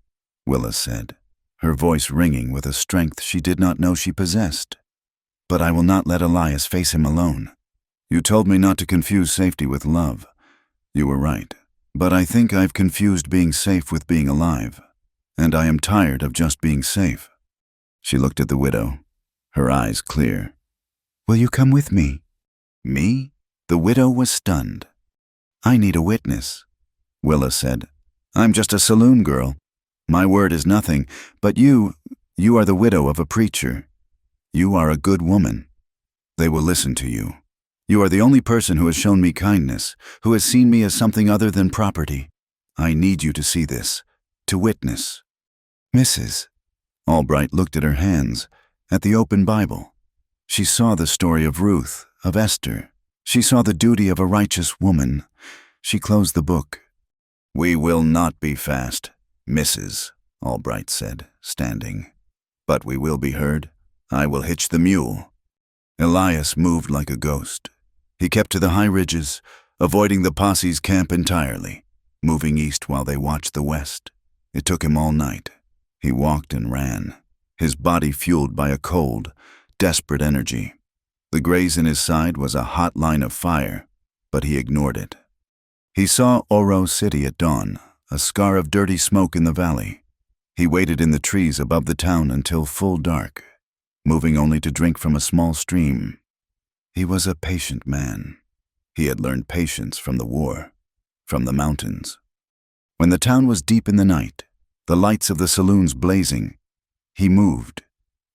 Willa said, her voice ringing with a strength she did not know she possessed. But I will not let Elias face him alone. You told me not to confuse safety with love. You were right, but I think I've confused being safe with being alive, and I am tired of just being safe. She looked at the widow, her eyes clear. Will you come with me? Me? The widow was stunned. I need a witness, Willa said. I'm just a saloon girl. My word is nothing, but you are the widow of a preacher. You are a good woman. They will listen to you. You are the only person who has shown me kindness, who has seen me as something other than property. I need you to see this, to witness. Mrs. Albright looked at her hands, at the open Bible. She saw the story of Ruth, of Esther. She saw the duty of a righteous woman. She closed the book. We will not be fast, Mrs., Albright said, standing. But we will be heard. I will hitch the mule. Elias moved like a ghost. He kept to the high ridges, avoiding the posse's camp entirely, moving east while they watched the west. It took him all night. He walked and ran, his body fueled by a cold, desperate energy. The graze in his side was a hot line of fire, but he ignored it. He saw Oro City at dawn, a scar of dirty smoke in the valley. He waited in the trees above the town until full dark, moving only to drink from a small stream. He was a patient man. He had learned patience from the war, from the mountains. When the town was deep in the night, the lights of the saloons blazing, he moved.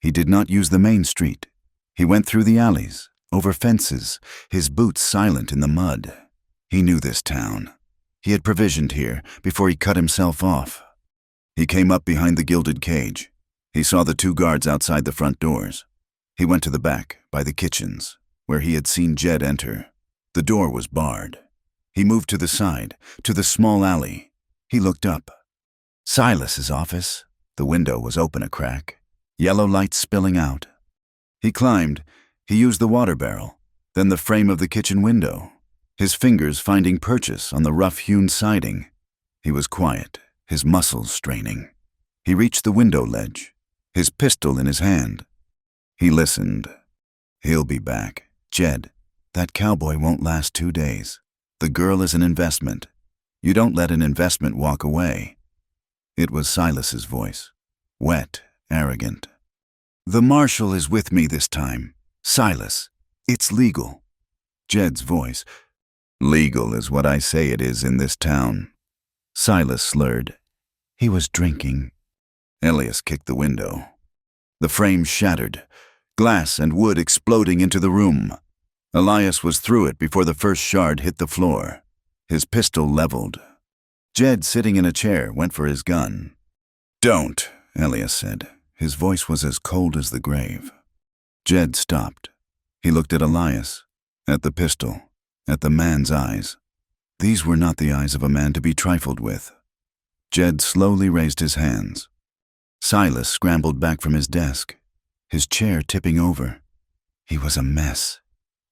He did not use the main street. He went through the alleys, over fences, his boots silent in the mud. He knew this town. He had provisioned here before he cut himself off. He came up behind the gilded cage. He saw the 2 guards outside the front doors. He went to the back, by the kitchens, where he had seen Jed enter. The door was barred. He moved to the side, to the small alley. He looked up. Silas's office. The window was open a crack, yellow light spilling out. He climbed. He used the water barrel, then the frame of the kitchen window, his fingers finding purchase on the rough-hewn siding. He was quiet, his muscles straining. He reached the window ledge, his pistol in his hand. He listened. He'll be back. Jed, that cowboy won't last 2 days. The girl is an investment. You don't let an investment walk away. It was Silas's voice, wet, arrogant. The marshal is with me this time. Silas, it's legal. Jed's voice. Legal is what I say it is in this town. Silas slurred. He was drinking. Elias kicked the window. The frame shattered, glass and wood exploding into the room. Elias was through it before the first shard hit the floor, his pistol leveled. Jed, sitting in a chair, went for his gun. Don't, Elias said. His voice was as cold as the grave. Jed stopped. He looked at Elias, at the pistol, at the man's eyes. These were not the eyes of a man to be trifled with. Jed slowly raised his hands. Silas scrambled back from his desk, his chair tipping over. He was a mess.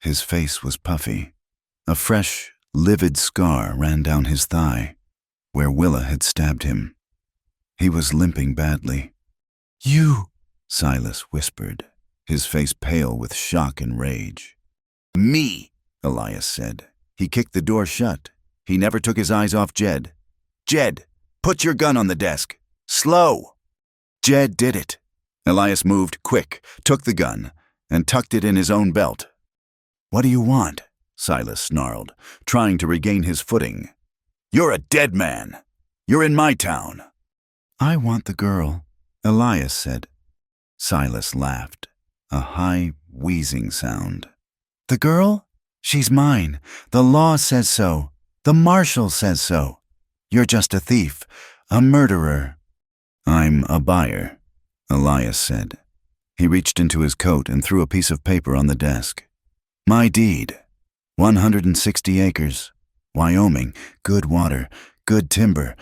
His face was puffy. A fresh, livid scar ran down his thigh, where Willa had stabbed him. He was limping badly. You, Silas whispered, his face pale with shock and rage. Me, Elias said. He kicked the door shut. He never took his eyes off Jed. Jed, put your gun on the desk. Slow. Jed did it. Elias moved quick, took the gun, and tucked it in his own belt. "What do you want?" Silas snarled, trying to regain his footing. "You're a dead man. You're in my town." "I want the girl," Elias said. Silas laughed, a high, wheezing sound. "The girl? She's mine. The law says so. The marshal says so. You're just a thief, a murderer." "I'm a buyer," Elias said. He reached into his coat and threw a piece of paper on the desk. "My deed. 160 acres. Wyoming. Good water. Good timber.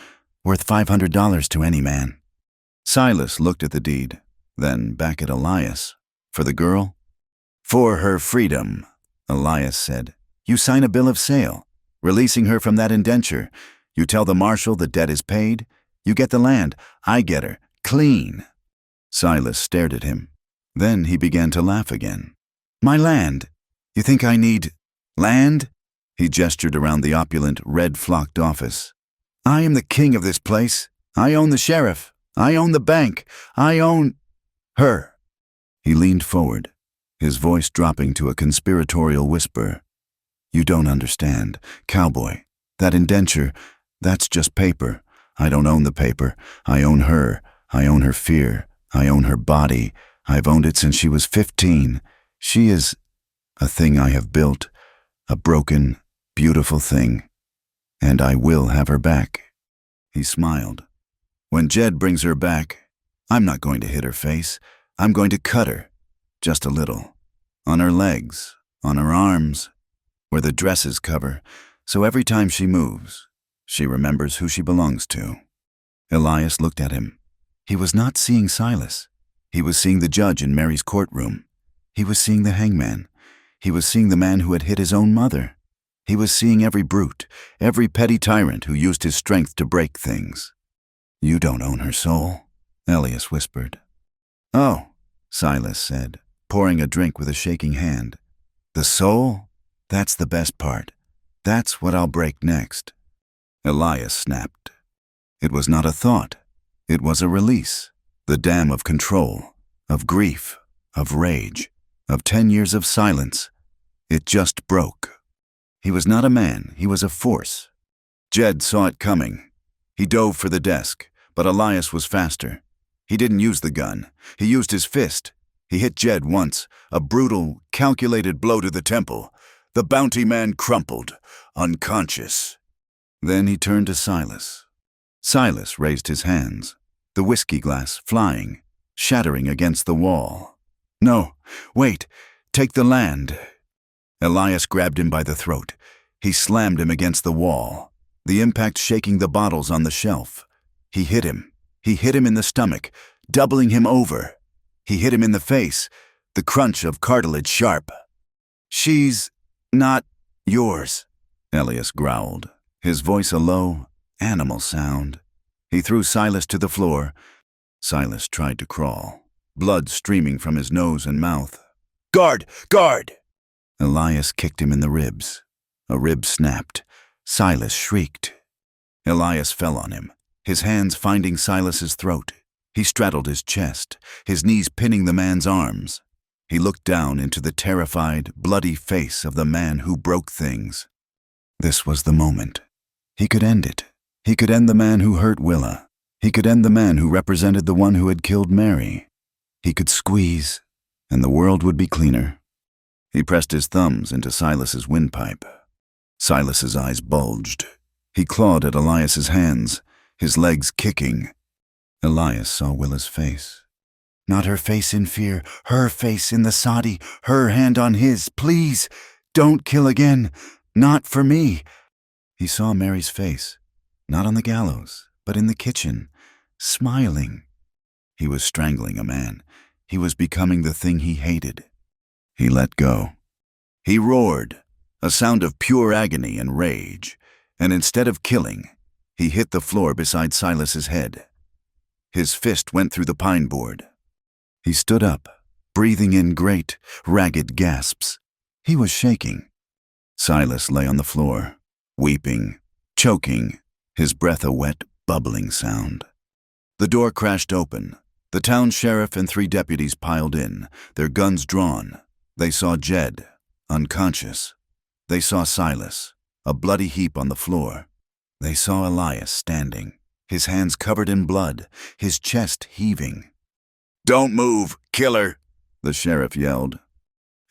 Worth $500 to any man." Silas looked at the deed, then back at Elias. "For the girl?" "For her freedom," Elias said. "You sign a bill of sale, releasing her from that indenture. You tell the marshal the debt is paid. You get the land. I get her. Clean." Silas stared at him. Then he began to laugh again. "My land? You think I need land?" He gestured around the opulent, red-flocked office. "I am the king of this place. I own the sheriff. I own the bank. I own her." He leaned forward, his voice dropping to a conspiratorial whisper. "You don't understand. Cowboy, that indenture, that's just paper. I don't own the paper. I own her. I own her fear. I own her body. I've owned it since she was 15. She is a thing I have built, a broken, beautiful thing. And I will have her back." He smiled. "When Jed brings her back, I'm not going to hit her face. I'm going to cut her. Just a little. On her legs, on her arms, where the dresses cover, so every time she moves, she remembers who she belongs to." Elias looked at him. He was not seeing Silas. He was seeing the judge in Mary's courtroom. He was seeing the hangman. He was seeing the man who had hit his own mother. He was seeing every brute, every petty tyrant who used his strength to break things. "You don't own her soul," Elias whispered. "Oh," Silas said, pouring a drink with a shaking hand. "The soul? That's the best part. That's what I'll break next." Elias snapped. It was not a thought. It was a release. The dam of control, of grief, of rage, of 10 years of silence. It just broke. He was not a man, he was a force. Jed saw it coming. He dove for the desk, but Elias was faster. He didn't use the gun. He used his fist. He hit Jed once, a brutal, calculated blow to the temple. The bounty man crumpled, unconscious. Then he turned to Silas. Silas raised his hands, the whiskey glass flying, shattering against the wall. "No, wait, take the land." Elias grabbed him by the throat. He slammed him against the wall, the impact shaking the bottles on the shelf. He hit him. He hit him in the stomach, doubling him over. He hit him in the face, the crunch of cartilage sharp. "She's not yours," Elias growled, his voice a low, animal sound. He threw Silas to the floor. Silas tried to crawl, blood streaming from his nose and mouth. "Guard! Guard!" Elias kicked him in the ribs. A rib snapped. Silas shrieked. Elias fell on him, his hands finding Silas's throat. He straddled his chest, his knees pinning the man's arms. He looked down into the terrified, bloody face of the man who broke things. This was the moment. He could end it. He could end the man who hurt Willa. He could end the man who represented the one who had killed Mary. He could squeeze, and the world would be cleaner. He pressed his thumbs into Silas's windpipe. Silas's eyes bulged. He clawed at Elias's hands, his legs kicking. Elias saw Willa's face. Not her face in fear, her face in the soddy, her hand on his. "Please, don't kill again. Not for me." He saw Mary's face, not on the gallows, but in the kitchen, smiling. He was strangling a man. He was becoming the thing he hated. He let go. He roared, a sound of pure agony and rage, and instead of killing, he hit the floor beside Silas's head. His fist went through the pine board. He stood up, breathing in great, ragged gasps. He was shaking. Silas lay on the floor, weeping, choking, his breath a wet, bubbling sound. The door crashed open. The town sheriff and 3 deputies piled in, their guns drawn. They saw Jed, unconscious. They saw Silas, a bloody heap on the floor. They saw Elias standing, his hands covered in blood, his chest heaving. "Don't move, killer!" the sheriff yelled.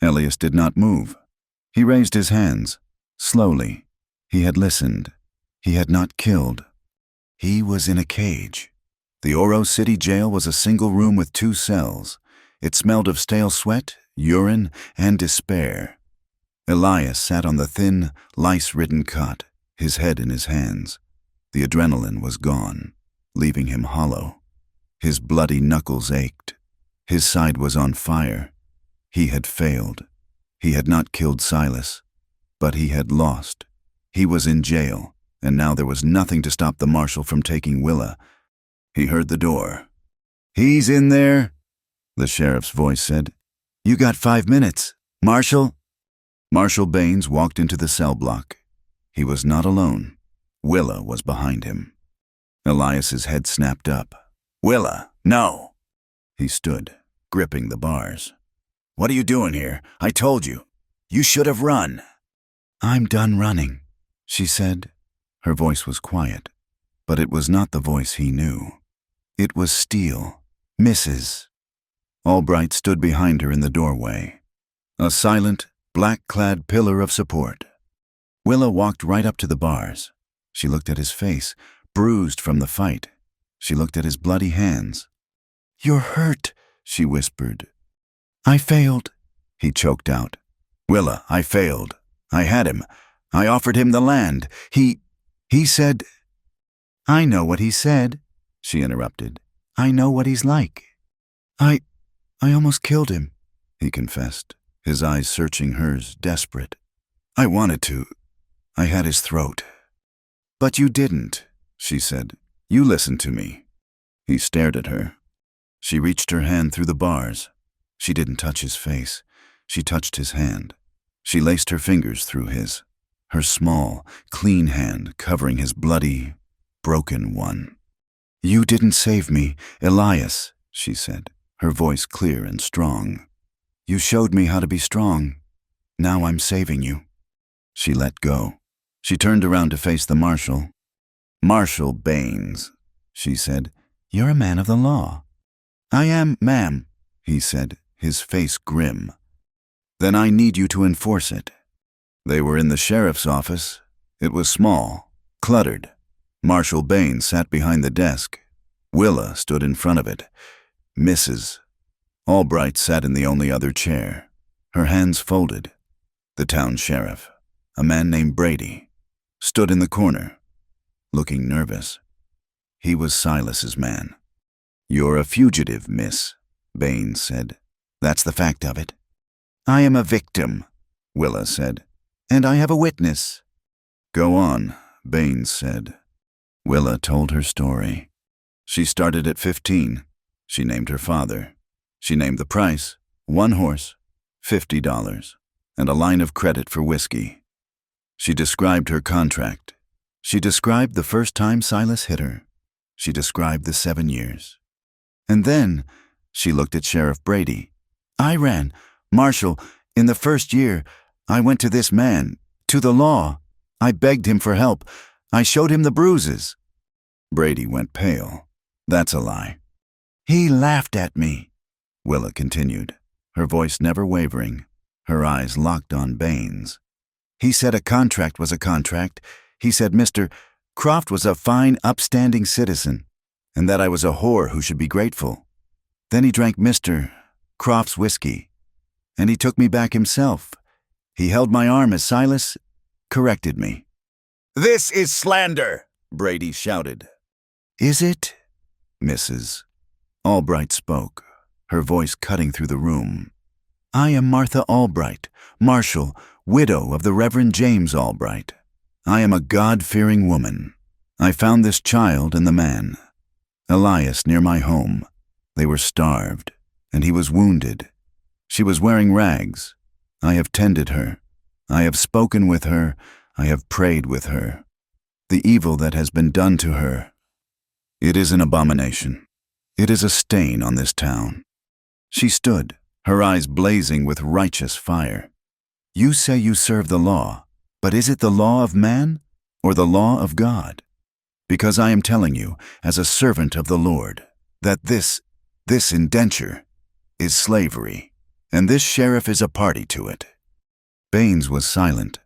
Elias did not move. He raised his hands, slowly. He had listened. He had not killed. He was in a cage. The Oro City jail was a single room with 2 cells. It smelled of stale sweat, urine, and despair. Elias sat on the thin, lice-ridden cot, his head in his hands. The adrenaline was gone, leaving him hollow. His bloody knuckles ached. His side was on fire. He had failed. He had not killed Silas, but he had lost. He was in jail, and now there was nothing to stop the marshal from taking Willa. He heard the door. "He's in there," the sheriff's voice said. "You got 5 minutes. Marshal?" Marshal Baines walked into the cell block. He was not alone. Willa was behind him. Elias's head snapped up. "Willa, no!" He stood, gripping the bars. "What are you doing here? I told you. You should have run." "I'm done running," she said. Her voice was quiet, but it was not the voice he knew. It was steel. Mrs. Albright stood behind her in the doorway, a silent, black-clad pillar of support. Willa walked right up to the bars. She looked at his face, bruised from the fight. She looked at his bloody hands. "You're hurt," she whispered. "I failed," he choked out. "Willa, I failed. I had him. I offered him the land. He said—" "I know what he said," she interrupted. "I know what he's like." I almost killed him," he confessed, his eyes searching hers, desperate. "I wanted to. I had his throat." "But you didn't," she said. "You listened to me." He stared at her. She reached her hand through the bars. She didn't touch his face. She touched his hand. She laced her fingers through his, her small, clean hand covering his bloody, broken one. "You didn't save me, Elias," she said, her voice clear and strong. "You showed me how to be strong. Now I'm saving you." She let go. She turned around to face the marshal. "Marshal Baines," she said. "You're a man of the law." "I am, ma'am," he said, his face grim. "Then I need you to enforce it." They were in the sheriff's office. It was small, cluttered. Marshal Baines sat behind the desk. Willa stood in front of it. Mrs. Albright sat in the only other chair, her hands folded. The town sheriff, a man named Brady, stood in the corner, looking nervous. He was Silas's man. "You're a fugitive, miss," Baines said. "That's the fact of it." "I am a victim," Willa said, "and I have a witness." "Go on," Baines said. Willa told her story. She started at 15. She named her father. She named the price, 1 horse, $50, and a line of credit for whiskey. She described her contract. She described the first time Silas hit her. She described the 7 years. And then she looked at Sheriff Brady. "I ran. Marshal, in the first year, I went to this man, to the law. I begged him for help. I showed him the bruises." Brady went pale. "That's a lie." "He laughed at me," Willa continued, her voice never wavering, her eyes locked on Baines. "He said a contract was a contract. He said Mr. Croft was a fine, upstanding citizen, and that I was a whore who should be grateful. Then he drank Mr. Croft's whiskey, and he took me back himself. He held my arm as Silas corrected me." "This is slander," Brady shouted. "Is it?" Mrs. Albright spoke, her voice cutting through the room. "I am Martha Albright, Marshal, widow of the Reverend James Albright. I am a God-fearing woman. I found this child and the man, Elias, near my home. They were starved, and he was wounded. She was wearing rags. I have tended her. I have spoken with her. I have prayed with her. The evil that has been done to her, it is an abomination. It is a stain on this town." She stood, her eyes blazing with righteous fire. "You say you serve the law, but is it the law of man or the law of God? Because I am telling you, as a servant of the Lord, that this indenture is slavery, and this sheriff is a party to it." Baines was silent.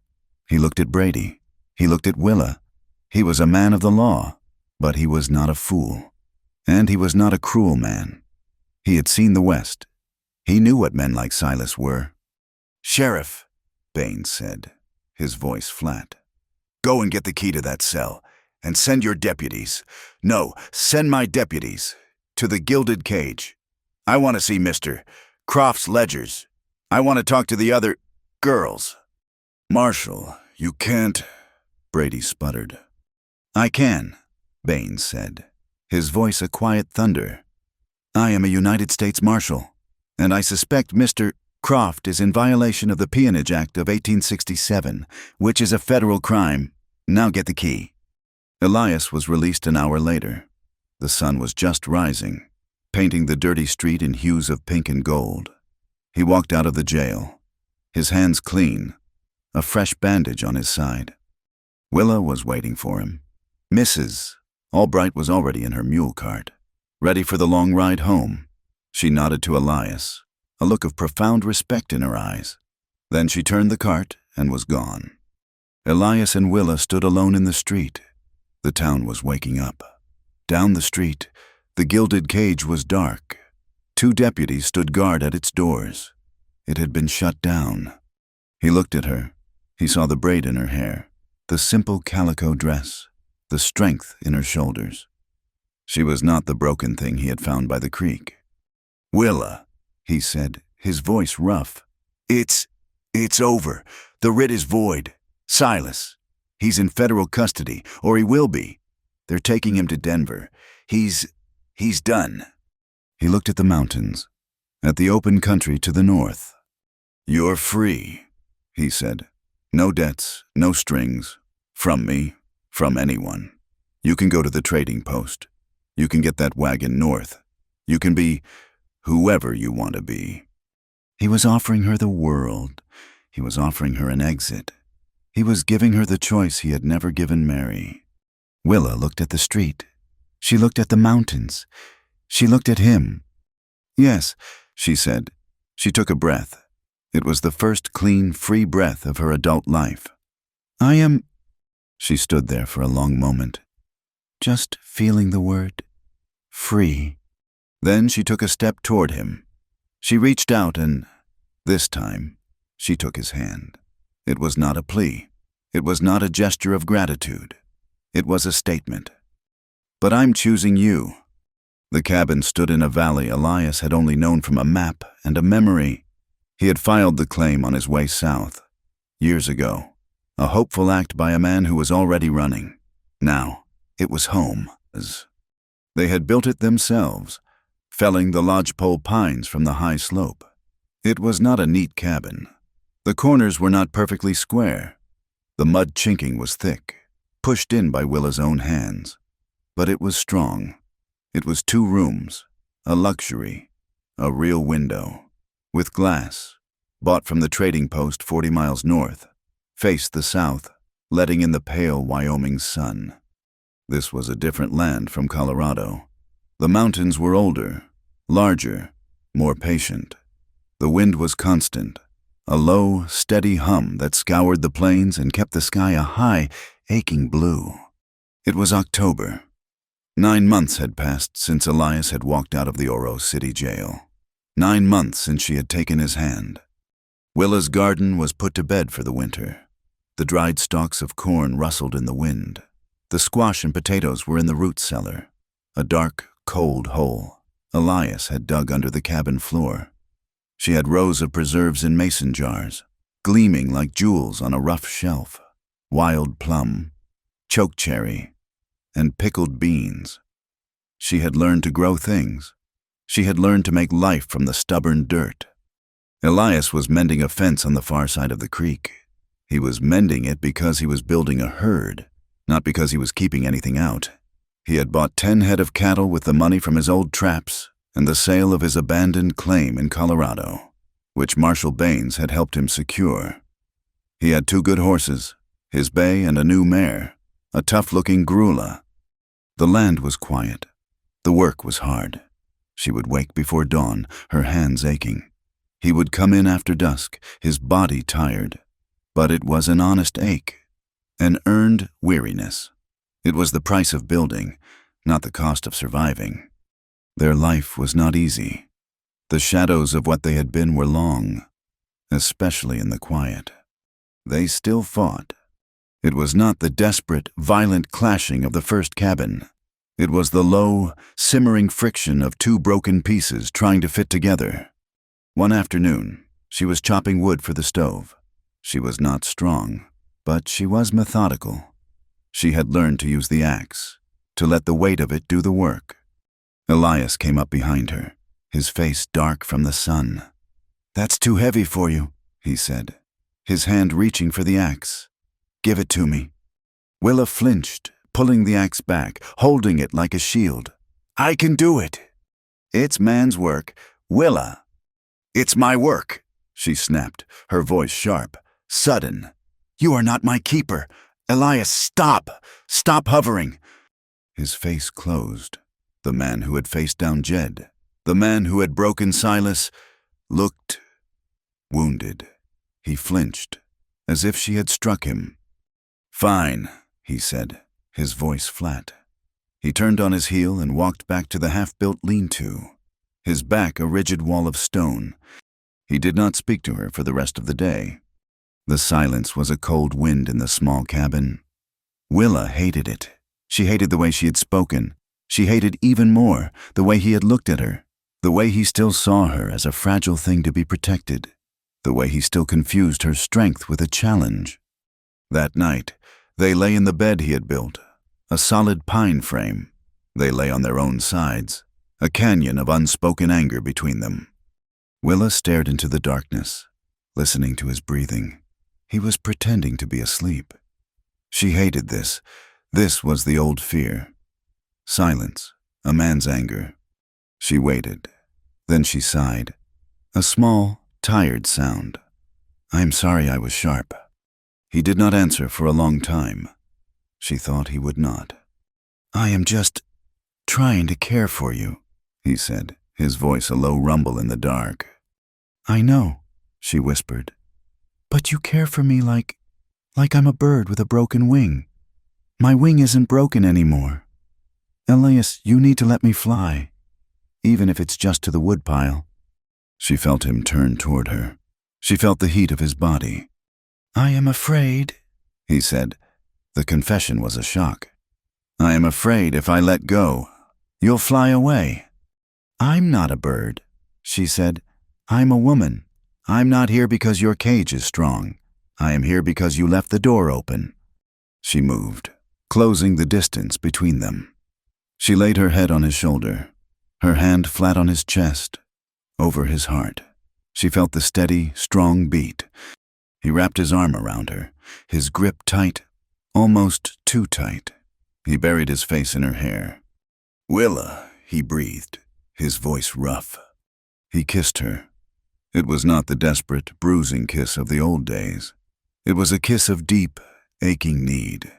He looked at Brady. He looked at Willa. He was a man of the law, but he was not a fool. And he was not a cruel man. He had seen the West. He knew what men like Silas were. "Sheriff," Baines said, his voice flat, "go and get the key to that cell, and send your deputies. No, send my deputies to the gilded cage. I want to see Mr. Croft's ledgers. I want to talk to the other girls." "Marshal, you can't," Brady sputtered. "I can," Baines said, his voice a quiet thunder. "I am a United States Marshal, and I suspect Mr. Croft is in violation of the Peonage Act of 1867, which is a federal crime. Now get the key." Elias was released an hour later. The sun was just rising, painting the dirty street in hues of pink and gold. He walked out of the jail, his hands clean, a fresh bandage on his side. Willa was waiting for him. Mrs. Albright was already in her mule cart, ready for the long ride home. She nodded to Elias, a look of profound respect in her eyes. Then she turned the cart and was gone. Elias and Willa stood alone in the street. The town was waking up. Down the street, the gilded cage was dark. 2 deputies stood guard at its doors. It had been shut down. He looked at her. He saw the braid in her hair, the simple calico dress, the strength in her shoulders. She was not the broken thing he had found by the creek. "Willa," he said, his voice rough. It's over. The writ is void. Silas. He's in federal custody, or he will be. They're taking him to Denver. He's done." He looked at the mountains, at the open country to the north. "You're free," he said. "No debts, no strings. From me, from anyone. You can go to the trading post. You can get that wagon north. You can be whoever you want to be." He was offering her the world. He was offering her an exit. He was giving her the choice he had never given Mary. Willa looked at the street. She looked at the mountains. She looked at him. "Yes," she said. She took a breath. It was the first clean, free breath of her adult life. "I am—" She stood there for a long moment, just feeling the word, free. Then she took a step toward him. She reached out and, this time, she took his hand. It was not a plea. It was not a gesture of gratitude. It was a statement. "But I'm choosing you." The cabin stood in a valley Elias had only known from a map and a memory. He had filed the claim on his way south, years ago, a hopeful act by a man who was already running. Now, it was home. They had built it themselves, felling the lodgepole pines from the high slope. It was not a neat cabin. The corners were not perfectly square. The mud chinking was thick, pushed in by Willa's own hands. But it was strong. It was 2 rooms, a luxury, a real window, with glass, bought from the trading post 40 miles north, faced the south, letting in the pale Wyoming sun. This was a different land from Colorado. The mountains were older, larger, more patient. The wind was constant, a low, steady hum that scoured the plains and kept the sky a high, aching blue. It was October. 9 months had passed since Elias had walked out of the Oro City jail. 9 months since she had taken his hand. Willa's garden was put to bed for the winter. The dried stalks of corn rustled in the wind. The squash and potatoes were in the root cellar, a dark, cold hole Elias had dug under the cabin floor. She had rows of preserves in mason jars, gleaming like jewels on a rough shelf, wild plum, chokecherry, and pickled beans. She had learned to grow things. She had learned to make life from the stubborn dirt. Elias was mending a fence on the far side of the creek. He was mending it because he was building a herd, not because he was keeping anything out. He had bought 10 head of cattle with the money from his old traps and the sale of his abandoned claim in Colorado, which Marshal Baines had helped him secure. He had 2 good horses, his bay and a new mare, a tough-looking grulla. The land was quiet. The work was hard. She would wake before dawn, her hands aching. He would come in after dusk, his body tired. But it was an honest ache, an earned weariness. It was the price of building, not the cost of surviving. Their life was not easy. The shadows of what they had been were long, especially in the quiet. They still fought. It was not the desperate, violent clashing of the first cabin. It was the low, simmering friction of 2 broken pieces trying to fit together. One afternoon, she was chopping wood for the stove. She was not strong, but she was methodical. She had learned to use the axe, to let the weight of it do the work. Elias came up behind her, his face dark from the sun. "That's too heavy for you," he said, his hand reaching for the axe. "Give it to me." Willa flinched, pulling the axe back, holding it like a shield. "I can do it." "It's man's work. Willa." "It's my work," she snapped, her voice sharp, sudden. "You are not my keeper. Elias, stop! Stop hovering!" His face closed. The man who had faced down Jed, the man who had broken Silas, looked wounded. He flinched, as if she had struck him. "Fine," he said, his voice flat. He turned on his heel and walked back to the half-built lean-to, his back a rigid wall of stone. He did not speak to her for the rest of the day. The silence was a cold wind in the small cabin. Willa hated it. She hated the way she had spoken. She hated even more the way he had looked at her, the way he still saw her as a fragile thing to be protected, the way he still confused her strength with a challenge. That night, they lay in the bed he had built, a solid pine frame. They lay on their own sides, a canyon of unspoken anger between them. Willa stared into the darkness, listening to his breathing. He was pretending to be asleep. She hated this. This was the old fear. Silence, a man's anger. She waited. Then she sighed. A small, tired sound. "I'm sorry I was sharp." He did not answer for a long time. She thought he would not. "I am just trying to care for you," he said, his voice a low rumble in the dark. "I know," she whispered. "But you care for me like I'm a bird with a broken wing. My wing isn't broken anymore. Elias, you need to let me fly, even if it's just to the woodpile." She felt him turn toward her. She felt the heat of his body. "I am afraid," he said. The confession was a shock. "I am afraid if I let go, you'll fly away." "I'm not a bird," she said. "I'm a woman. I'm not here because your cage is strong. I am here because you left the door open." She moved, closing the distance between them. She laid her head on his shoulder, her hand flat on his chest, over his heart. She felt the steady, strong beat. He wrapped his arm around her, his grip tight, almost too tight. He buried his face in her hair. "Willa," he breathed, his voice rough. He kissed her. It was not the desperate, bruising kiss of the old days. It was a kiss of deep, aching need.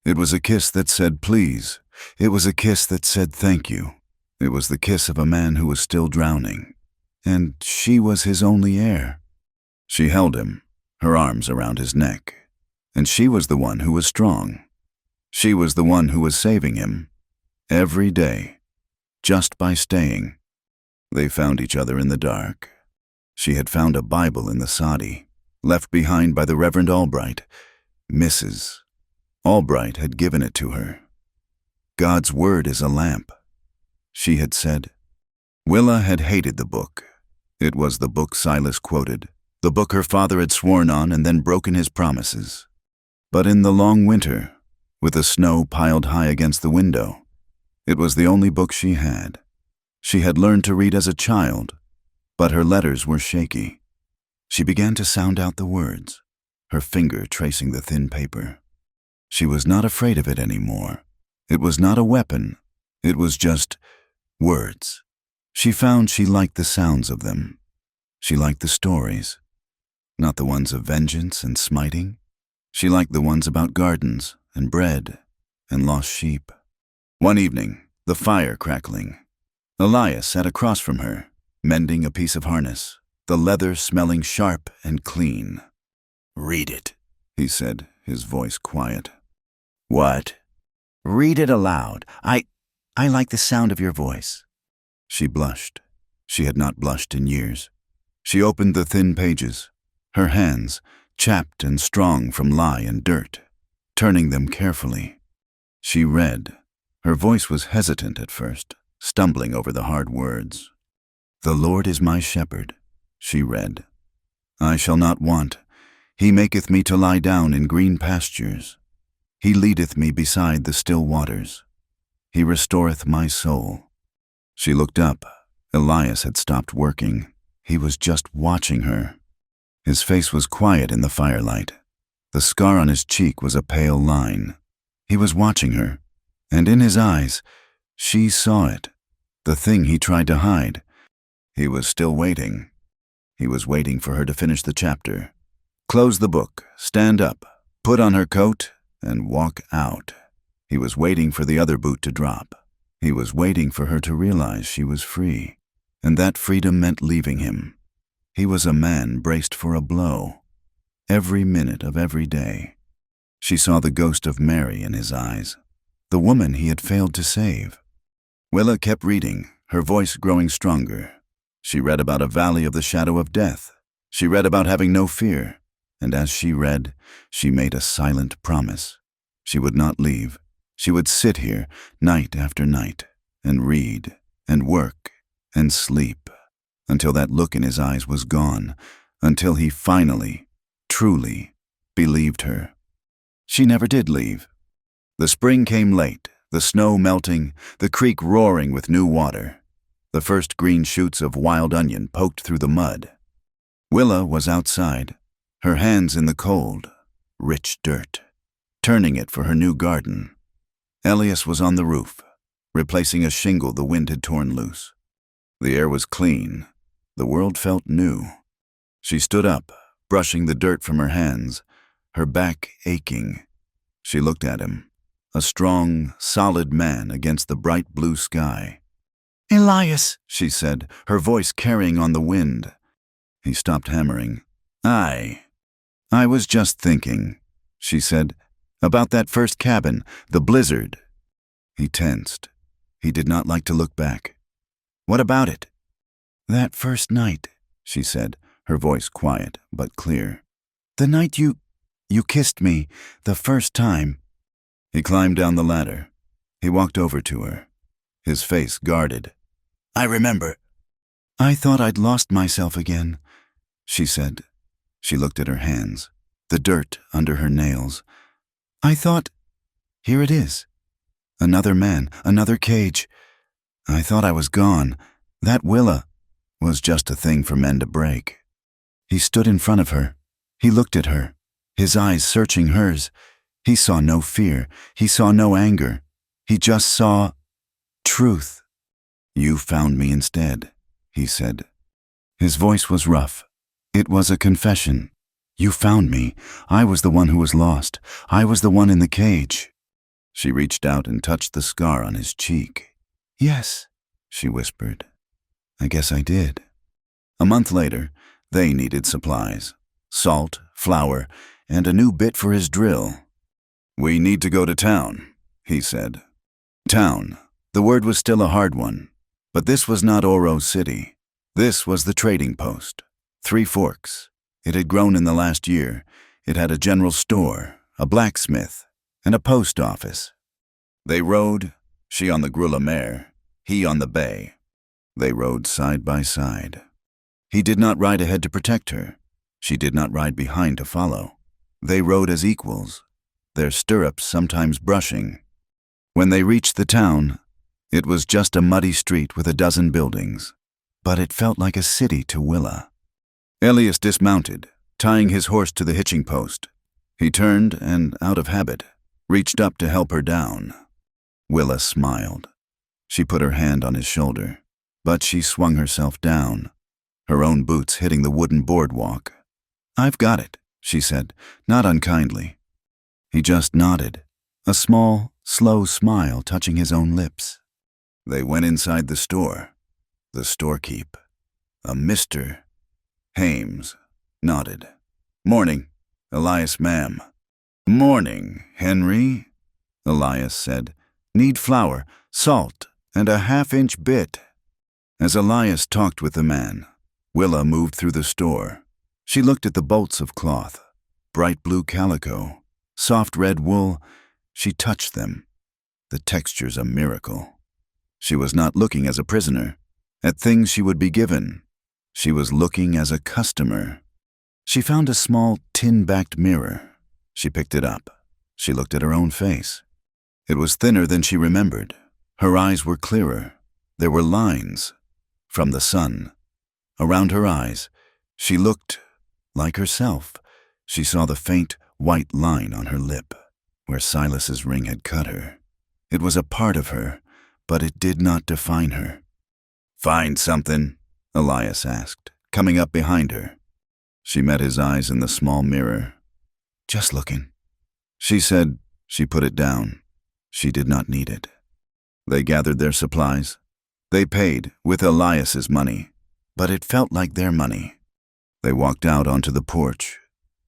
It was a kiss that said please. It was a kiss that said thank you. It was the kiss of a man who was still drowning. And she was his only heir. She held him, her arms around his neck. And she was the one who was strong. She was the one who was saving him. Every day. Just by staying. They found each other in the dark. She had found a Bible in the soddy, left behind by the Reverend Albright. Mrs. Albright had given it to her. "God's word is a lamp," she had said. Willa had hated the book. It was the book Silas quoted, the book her father had sworn on and then broken his promises. But in the long winter, with the snow piled high against the window, it was the only book she had. She had learned to read as a child, but her letters were shaky. She began to sound out the words, her finger tracing the thin paper. She was not afraid of it anymore. It was not a weapon. It was just words. She found she liked the sounds of them. She liked the stories, not the ones of vengeance and smiting. She liked the ones about gardens and bread and lost sheep. One evening, the fire crackling, Elias sat across from her, mending a piece of harness, the leather smelling sharp and clean. "Read it," he said, his voice quiet. "What?" "Read it aloud. I like the sound of your voice." She blushed. She had not blushed in years. She opened the thin pages, her hands chapped and strong from lye and dirt, turning them carefully. She read. Her voice was hesitant at first, stumbling over the hard words. "The Lord is my shepherd," she read. "I shall not want. He maketh me to lie down in green pastures. He leadeth me beside the still waters. He restoreth my soul." She looked up. Elias had stopped working. He was just watching her. His face was quiet in the firelight. The scar on his cheek was a pale line. He was watching her, and in his eyes, she saw it, the thing he tried to hide. He was still waiting. He was waiting for her to finish the chapter, close the book, stand up, put on her coat, and walk out. He was waiting for the other boot to drop. He was waiting for her to realize she was free, and that freedom meant leaving him. He was a man braced for a blow, every minute of every day. She saw the ghost of Mary in his eyes, the woman he had failed to save. Willa kept reading, her voice growing stronger. She read about a valley of the shadow of death. She read about having no fear, and as she read, she made a silent promise. She would not leave. She would sit here night after night and read and work and sleep until that look in his eyes was gone, until he finally, truly believed her. She never did leave. The spring came late, the snow melting, the creek roaring with new water. The first green shoots of wild onion poked through the mud. Willa was outside, her hands in the cold, rich dirt, turning it for her new garden. Elias was on the roof, replacing a shingle the wind had torn loose. The air was clean. The world felt new. She stood up, brushing the dirt from her hands, her back aching. She looked at him, a strong, solid man against the bright blue sky. "Elias," she said, her voice carrying on the wind. He stopped hammering. I was just thinking," she said, "about that first cabin, the blizzard." He tensed. He did not like to look back. "What about it?" "That first night," she said, her voice quiet but clear. "The night you kissed me, the first time." He climbed down the ladder. He walked over to her, his face guarded. "I remember." "I thought I'd lost myself again," she said. She looked at her hands, the dirt under her nails. "I thought, here it is. Another man, another cage. I thought I was gone. That Willa was just a thing for men to break." He stood in front of her. He looked at her, his eyes searching hers. He saw no fear. He saw no anger. He just saw truth. "You found me instead," he said. His voice was rough. It was a confession. "You found me. I was the one who was lost. I was the one in the cage." She reached out and touched the scar on his cheek. "Yes," she whispered. "I guess I did." A month later, they needed supplies. Salt, flour, and a new bit for his drill. "We need to go to town," he said. Town. The word was still a hard one. But this was not Oro City. This was the trading post. 3 Forks. It had grown in the last year. It had a general store, a blacksmith, and a post office. They rode, she on the Grula mare, he on the bay. They rode side by side. He did not ride ahead to protect her. She did not ride behind to follow. They rode as equals, their stirrups sometimes brushing. When they reached the town, it was just a muddy street with a dozen buildings, but it felt like a city to Willa. Elias dismounted, tying his horse to the hitching post. He turned and, out of habit, reached up to help her down. Willa smiled. She put her hand on his shoulder, but she swung herself down, her own boots hitting the wooden boardwalk. "I've got it," she said, not unkindly. He just nodded, a small, slow smile touching his own lips. They went inside the store. The storekeep, a Mr. Hames, nodded. "Morning, Elias, ma'am." "Morning, Henry," Elias said. "Need flour, salt, and a half-inch bit." As Elias talked with the man, Willa moved through the store. She looked at the bolts of cloth, bright blue calico, soft red wool. She touched them. The texture's a miracle. She was not looking as a prisoner, at things she would be given. She was looking as a customer. She found a small tin-backed mirror. She picked it up. She looked at her own face. It was thinner than she remembered. Her eyes were clearer. There were lines from the sun around her eyes. She looked like herself. She saw the faint white line on her lip, where Silas's ring had cut her. It was a part of her, but it did not define her. "Find something?" Elias asked, coming up behind her. She met his eyes in the small mirror. "Just looking," she said. She put it down. She did not need it. They gathered their supplies. They paid with Elias's money, but it felt like their money. They walked out onto the porch.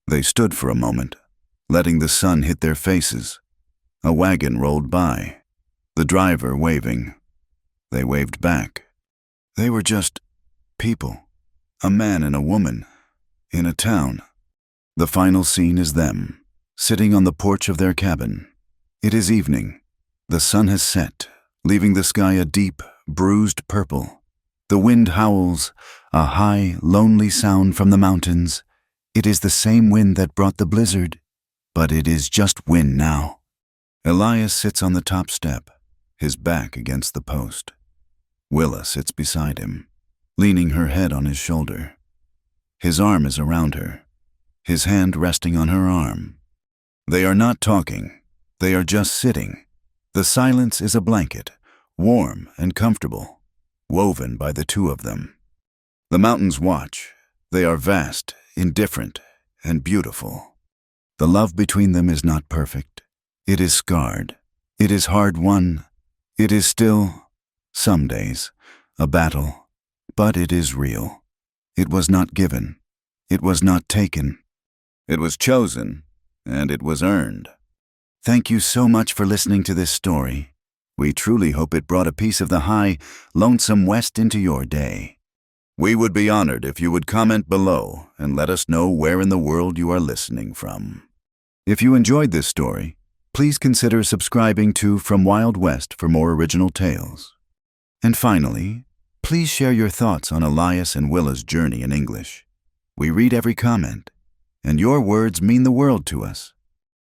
They stood for a moment, letting the sun hit their faces. A wagon rolled by, the driver waving. They waved back. They were just people, a man and a woman, in a town. The final scene is them, sitting on the porch of their cabin. It is evening. The sun has set, leaving the sky a deep, bruised purple. The wind howls, a high, lonely sound from the mountains. It is the same wind that brought the blizzard, but it is just wind now. Elias sits on the top step, his back against the post. Willa sits beside him, leaning her head on his shoulder. His arm is around her, his hand resting on her arm. They are not talking. They are just sitting. The silence is a blanket, warm and comfortable, woven by the two of them. The mountains watch. They are vast, indifferent, and beautiful. The love between them is not perfect. It is scarred. It is hard-won. It is still, some days, a battle, but it is real. It was not given. It was not taken. It was chosen, and it was earned. Thank you so much for listening to this story. We truly hope it brought a piece of the high, lonesome West into your day. We would be honored if you would comment below and let us know where in the world you are listening from. If you enjoyed this story, please consider subscribing to From Wild West for more original tales. And finally, please share your thoughts on Elias and Willa's journey in English. We read every comment, and your words mean the world to us.